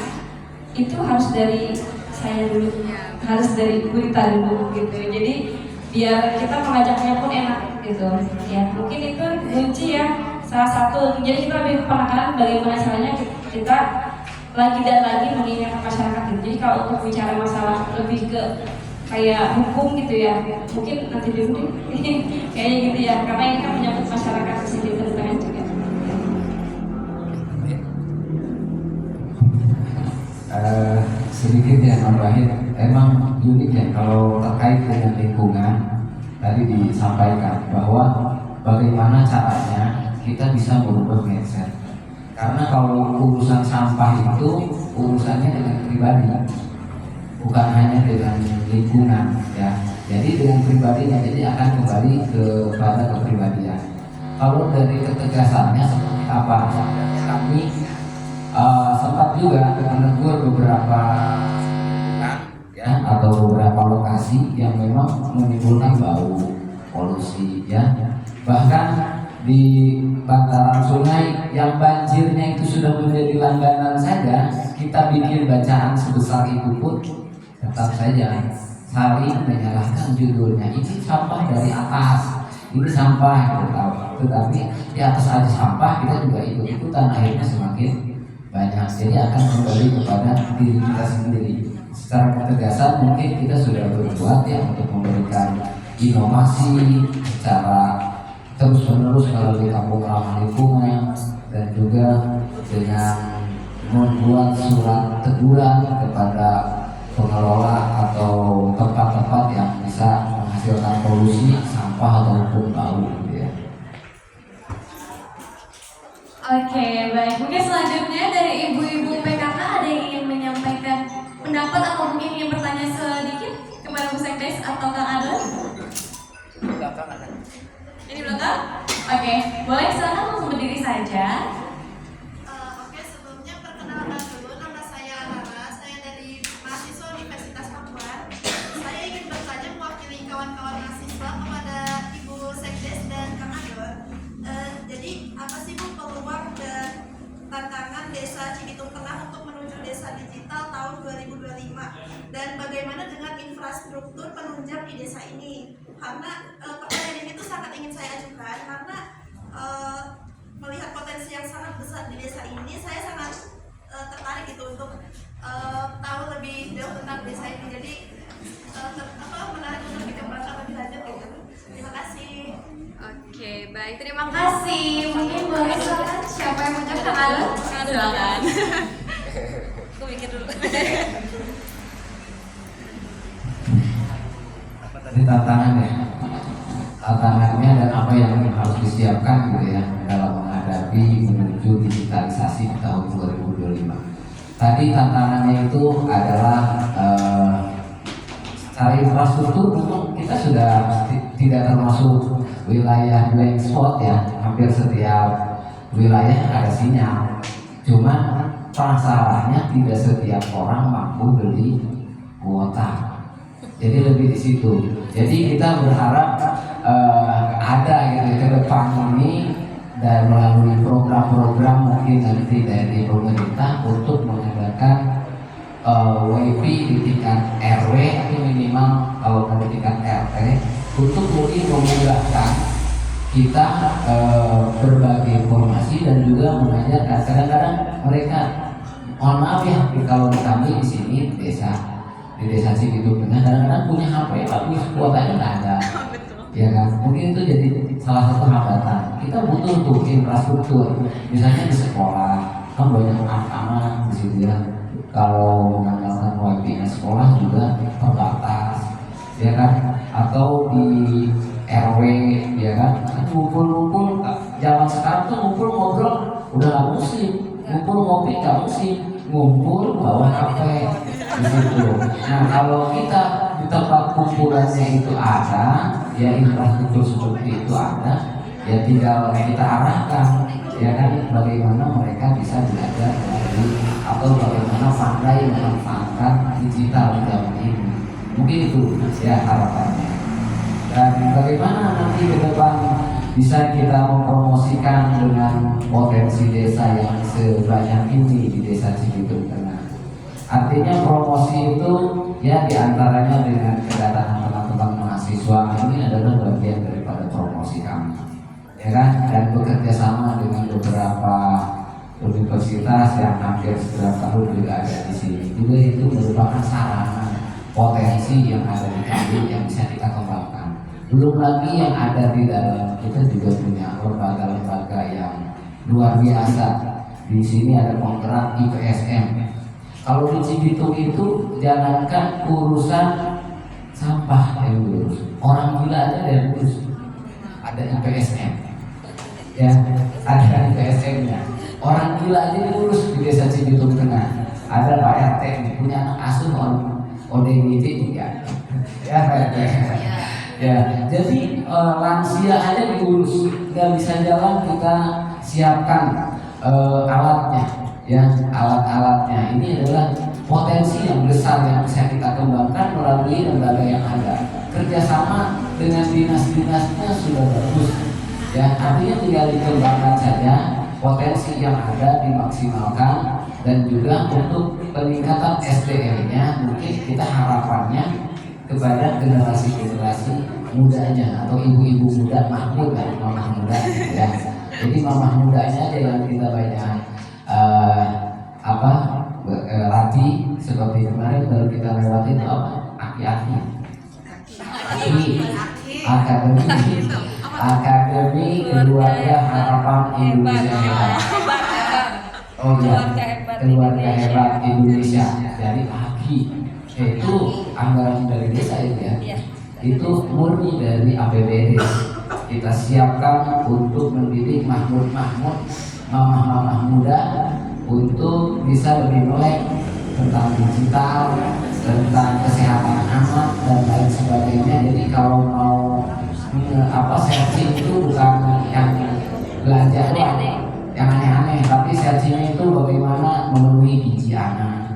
itu harus dari saya dulu, harus dari Bu Rita dulu gitu. Jadi biar kita mengajaknya pun enak gitu. Ya mungkin itu kunci ya, salah satu. Jadi kita lebih penekanan bagaimana caranya kita lagi dan lagi mengingatkan masyarakat gitu. Jadi kalau untuk bicara masalah lebih ke kayak hukum gitu ya, mungkin nanti dulu kayaknya gitu ya, karena ini kan menyangkut masyarakat di sini terutama juga. Sedikit ya nambahin, emang unik ya kalau terkait dengan lingkungan. Tadi disampaikan bahwa bagaimana caranya kita bisa merubah mindset. Karena kalau urusan sampah itu urusannya dengan pribadi, bukan hanya dengan lingkungan ya. Jadi dengan pribadinya, jadi akan kembali kepada kepribadian. Kalau dari ketegasannya seperti apa? Kami sempat juga menegur beberapa ya atau beberapa lokasi yang memang menimbulkan bau, polusi ya. Bahkan di bantaran sungai yang banjirnya itu sudah menjadi langganan saja, kita bikin bacaan sebesar itu pun tetap saja saling menyalahkan judulnya. Ini sampah dari atas, ini sampah gitu. Tetapi di atas aja sampah, kita juga ikut-ikutan, akhirnya semakin banyak. Jadi akan kembali kepada diri kita sendiri. Secara ketegasan mungkin kita sudah berbuat ya untuk memberikan inovasi secara terus-menerus melalui kampung ramah lingkungan, dan juga dengan membuat surat teguran kepada pengelola atau tempat-tempat yang bisa menghasilkan polusi, sampah ataupun bau gitu ya. Oke, baik. Mungkin selanjutnya dari ibu-ibu PKK ada yang ingin menyampaikan pendapat atau mungkin ingin bertanya sedikit kepada Bu Sekdes atau Kang Adon? Ini belakang? Oke, boleh silakan langsung berdiri saja. Oke, sebelumnya perkenalkan dulu, nama saya Rara, saya dari mahasiswa Universitas Papua. Saya ingin bertanya mewakili kawan-kawan mahasiswa kepada Ibu Sekdes dan Kang Adon. Jadi apa sih Bu peluang dan tantangan Desa Cibitung Tengah untuk menuju desa digital tahun 2025, dan bagaimana dengan infrastruktur penunjang di desa ini? Karena pertanyaan ini tuh sangat ingin saya ajukan karena melihat potensi yang sangat besar di desa ini, saya sangat tertarik gitu untuk tahu lebih jauh tentang desa ini. Jadi menarik untuk dikembangkan lebih lanjut gitu. Terima kasih. Oke, baik. Terima kasih. Mungkin boleh silakan siapa yang mau Kang Adon? Silakan. Aku mikir dulu. Ini tantangannya dan apa yang harus disiapkan gitu ya dalam menghadapi menuju digitalisasi di tahun 2025. Tadi tantangannya itu adalah secara infrastruktur memang kita sudah tidak termasuk wilayah blank spot ya, hampir setiap wilayah ada sinyal. Cuman masalahnya tidak setiap orang mampu beli kuota. Jadi lebih di situ. Jadi kita berharap ada gitu ke depan ini, dan melalui program-program mungkin nanti dari pemerintah untuk mengadakan WiFi di tingkat RW atau minimal kalau di tingkat RT, untuk mungkin memudahkan kita berbagi informasi dan juga mengajarkan. Kadang-kadang mereka, mohon maaf ya, kalau kami di sini di desa Cibitung Tengah kadang-kadang punya HP tapi kuotanya nggak ada, ya kan? Mungkin itu jadi salah satu hambatan. Kita butuh tuh infrastruktur, misalnya di sekolah kan banyak anak-anak di situ ya. Kalau mengandalkan wifi sekolah juga terbatas, ya kan? Atau di RW, ya kan? Ngumpul-ngumpul, zaman sekarang tuh ngumpul ngobrol udah nggak muslim. ngumpul ngopi nggak mesti, ngumpul bawa kafe di situ. Nah kalau kita di tempat kumpulannya itu ada, ya infrastruktur seperti itu ada, ya tinggal kita arahkan, ya kan, bagaimana mereka bisa belajar dari atau bagaimana pandai memanfaatkan digital di zaman ini. Mungkin itu ya harapannya. Dan bagaimana nanti ke depan bisa kita mempromosikan dengan potensi desa yang sebanyak ini di Desa Cibitung Tengah. Artinya promosi itu ya diantaranya dengan kedatangan teman-teman mahasiswa ini adalah bagian daripada promosi kami, ya kan, dan bekerja sama dengan beberapa universitas yang hampir setiap tahun juga ada di sini. Juga itu merupakan sarana potensi yang ada di kami yang bisa kita kembangkan. Belum lagi yang ada di dalam, kita juga punya lembaga-lembaga yang luar biasa. Di sini ada penggerak IPSM. Kalau di Cibitung itu jangankan urusan sampah yang diurus, orang gila aja yang urus. Ada IPSM, ya, ada IPSM-nya. Orang gila aja diurus di Desa Cibitung Tengah. Ada Pak RT punya anak asuh ODGJ juga, ya Pak RT. Ya, jadi lansia aja diurus, nggak bisa jalan kita siapkan alatnya, ya alat-alatnya. Ini adalah potensi yang besar yang bisa kita kembangkan melalui lembaga yang ada. Kerjasama dengan dinas-dinasnya sudah bagus, ya artinya tinggal dikembangkan saja. Potensi yang ada dimaksimalkan dan juga untuk peningkatan SDM-nya mungkin kita harapannya kepada generasi-generasi mudanya atau ibu-ibu muda mahmud kan, mamah muda ya. Jadi mamah mudanya aja yang kita banyak latih, seperti kemarin baru kita lewati itu apa? Aki-aki Akademi Keluarga Harapan Indonesia Hebat. Oh ya, Keluarga Hebat Indonesia. Jadi AKI itu anggaran dari desa itu ya. Itu murni dari APBD. Kita siapkan untuk mendidik mahmud-mahmud, mamah-mamah muda untuk bisa lebih melek tentang digital, tentang kesehatan anak dan lain sebagainya. Jadi kalau mau searching itu bukan yang belanja doang, yang aneh-aneh, tapi searchingnya itu bagaimana memenuhi gizi anak,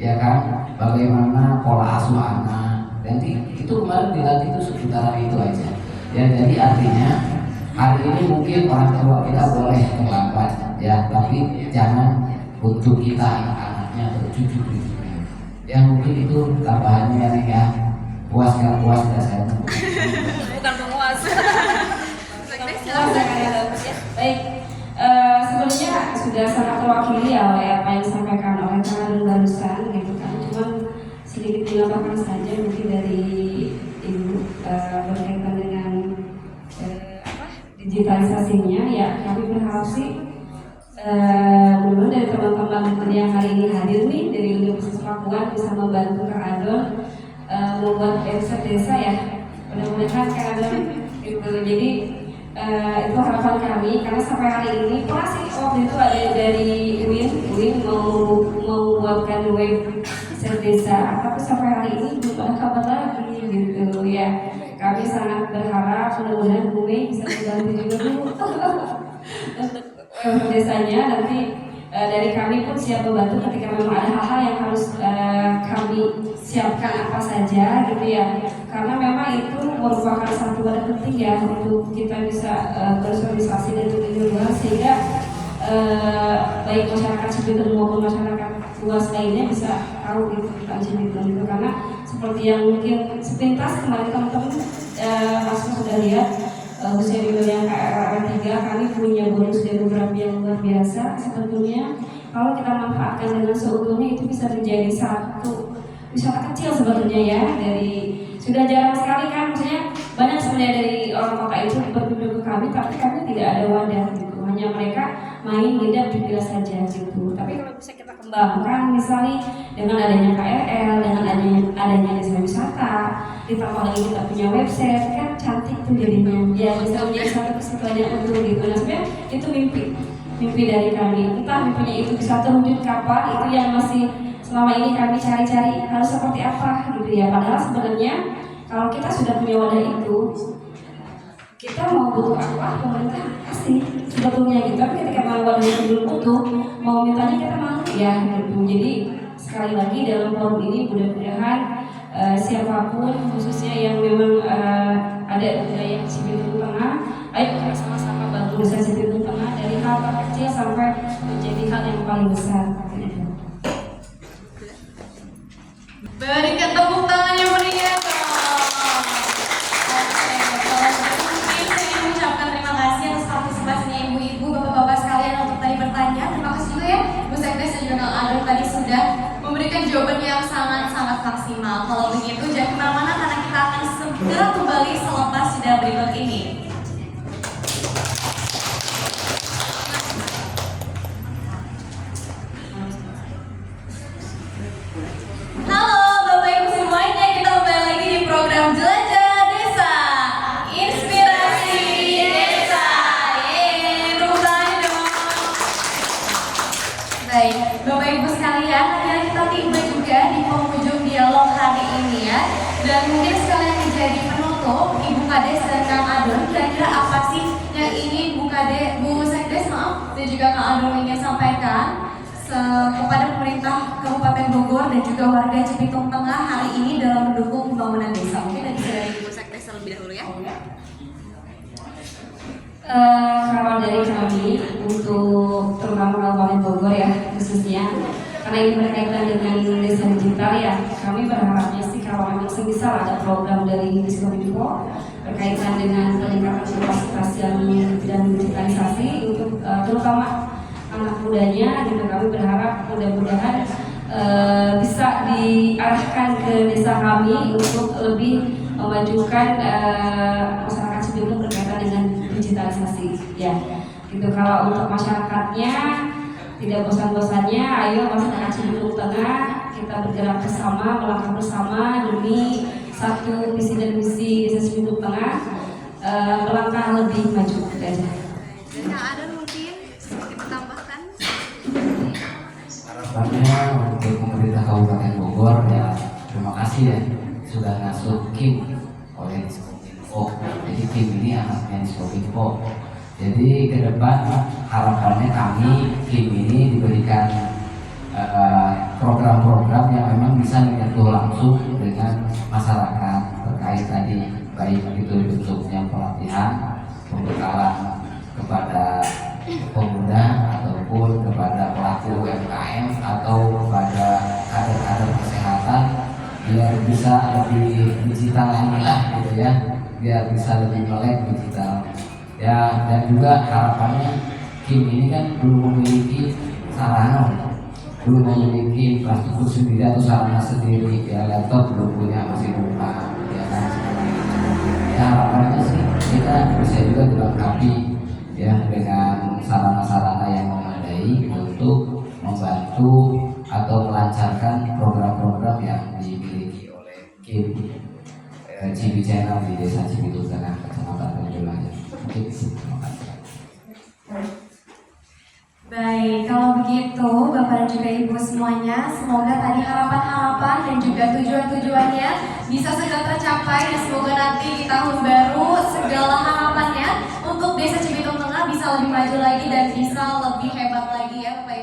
ya kan, bagaimana pola asuh anak. Nanti itu kemarin dilatih itu seputaran itu aja. Ya jadi artinya hari ini mungkin orang tua kita boleh terlambat, ya, tapi jangan untuk kita anaknya atau cucu-cucunya. Ya mungkin itu tambahannya ya. Puas nggak puas nggak saya bukan pemuas. Baik, sebelumnya sudah sangat terwakili ya oleh apa yang disampaikan oleh Kang barusan gitu kan. Cuman sedikit dilambangkan saja mungkin dari Ibu berkaitan dengan digitalisasinya. Ya kami berharap sih dari teman-teman yang hari ini hadir nih dari Universitas Papua bisa membantu Kang Adon membuat website desa ya. Mudah-mudahan Kang Adon gitu. Jadi itu harapan kami karena sampai hari ini pas sih waktu itu ada dari Win mau membuatkan website desa, tapi sampai hari ini belum ada kabar lagi gitu ya. Kami sangat berharap mudah-mudahan Bu Mei bisa membantu juga dulu untuk website desanya. Nanti dari kami pun siap membantu ketika memang ada hal-hal yang harus kami siapkan apa saja gitu ya, karena memang itu merupakan satu wadah penting ya untuk kita bisa bersosialisasi dan luar sehingga baik masyarakat Cibitung maupun masyarakat luas lainnya bisa tahu gitu tentang Cibitung itu. Karena seperti yang mungkin sepintas kemarin teman-teman masuk sudah lihat usia di yang KRR 3 kami punya bonus demografi yang luar biasa. Sebetulnya kalau kita manfaatkan dengan seutuhnya itu bisa menjadi satu wisata kecil sebetulnya ya. Dari sudah jarang sekali kan, maksudnya banyak sebenarnya dari orang kota itu berkunjung ke kami, tapi kami tidak ada wadah gitu. Hanya mereka main ngidap juga saja gitu. Tapi kalau bisa kita kembangkan misalnya dengan adanya KRL, dengan adanya desa wisata, ditambah lagi kita punya website, kan cantik tuh jadinya. Ya bisa menjadi satu kesatuan yang utuh gitu. Nah sebenarnya itu mimpi mimpi dari kami. Entah mimpinya itu bisa terwujud kapan, itu yang masih selama ini kami cari-cari harus seperti apa gitu ya. Padahal sebenarnya kalau kita sudah punya wadah itu, kita mau butuh apa, pemerintah kasih sebetulnya gitu. Tapi ketika mau wadah itu belum butuh, mau mintanya kita mau ya gitu. Jadi sekali lagi dalam forum ini mudah-mudahan siapapun khususnya yang memang ada budaya Cibitung Tengah, ayo kita sama-sama bantu desa Cibitung Tengah dari hal terkecil sampai menjadi hal yang paling besar. Berikan tepuk tangan yang meriah dong. Oke, kalau mungkin saya ingin mengucapkan terima kasih atas partisipasinya ibu-ibu, bapak-bapak sekalian untuk tadi bertanya. Terima kasih juga ya Bu Sekdes dan juga Kang Adon tadi sudah memberikan jawaban yang sangat-sangat maksimal. Kalau begitu jangan kemana-mana karena kita akan segera kembali selepas jeda berikut ini. Halo Bapak Ibu semuanya, kita kembali lagi di program Jelajah Desa Inspirasi Desa. Tepuk tangan dong. Baik, Bapak Ibu sekalian, akhirnya kita tiba juga di penghujung dialog hari ini ya. Dan mungkin sekalian menjadi penutup, Ibu Kades dan Kang Adon, kira-kira apa sih yang ingin Bu Sekdes dan juga Kang Adon ingin sampaikan kepada pemerintah Kabupaten Bogor dan juga warga Cibitung Tengah hari ini dalam mendukung pembangunan desa? Mungkin dari Ibu Sekdes terlebih dahulu ya. Kalau dari kami untuk terutama Kabupaten Bogor ya khususnya karena ini berkaitan dengan desa digital ya, kami berharapnya sih kalau memang sebisa ada program dari Diskominfo berkaitan dengan peningkatan kapasitas yang bidang digitalisasi untuk terutama anak mudanya, dan kami berharap mudah-mudahan bisa diarahkan ke desa kami untuk lebih memajukan masyarakat Cibitung berkaitan dengan digitalisasi ya. Gitu. Kalau untuk masyarakatnya tidak bosan-bosannya, ayo masyarakat Cibitung Tengah kita bergerak bersama, melangkah bersama demi satu visi dan misi desa Cibitung Tengah melangkah lebih maju. Gitu aja. Dan Kang Adon mungkin sedikit tambahkan. Harapannya untuk pemerintah Kabupaten Bogor ya, terima kasih ya sudah ngasuh Kim oleh Diskominfo. Jadi Kim ini anaknya Diskominfo. Jadi ke depan harapannya kami Kim ini diberikan program-program yang memang bisa menyentuh langsung dengan masyarakat terkait tadi, baik itu bentuknya pelatihan, pembekalan kepada pemuda ataupun kepada pelaku UMKM atau kepada kader-kader kesehatan biar bisa lebih digital lagi lah gitu ya, biar bisa lebih melek digital ya. Dan juga harapannya Kim ini kan belum memiliki sarana, belum memiliki infrastruktur sendiri atau sarana sendiri ya, laptop belum punya, masih buka ya kan. Ya harapannya sih kita bisa juga dilengkapi ya dengan sarana-sarana yang memadai untuk membantu atau melancarkan program-program yang dimiliki oleh Kim Cibi Channel di Desa Cibitung Tengah, Kecamatan Penjolaya. Terima kasih. Baik, kalau begitu Bapak dan juga Ibu semuanya, semoga tadi harapan-harapan dan juga tujuan-tujuannya bisa segera tercapai dan semoga nanti di tahun baru segala harapannya untuk Desa Cibitung Tengah bisa lebih maju lagi dan bisa lebih hebat lagi ya Bapak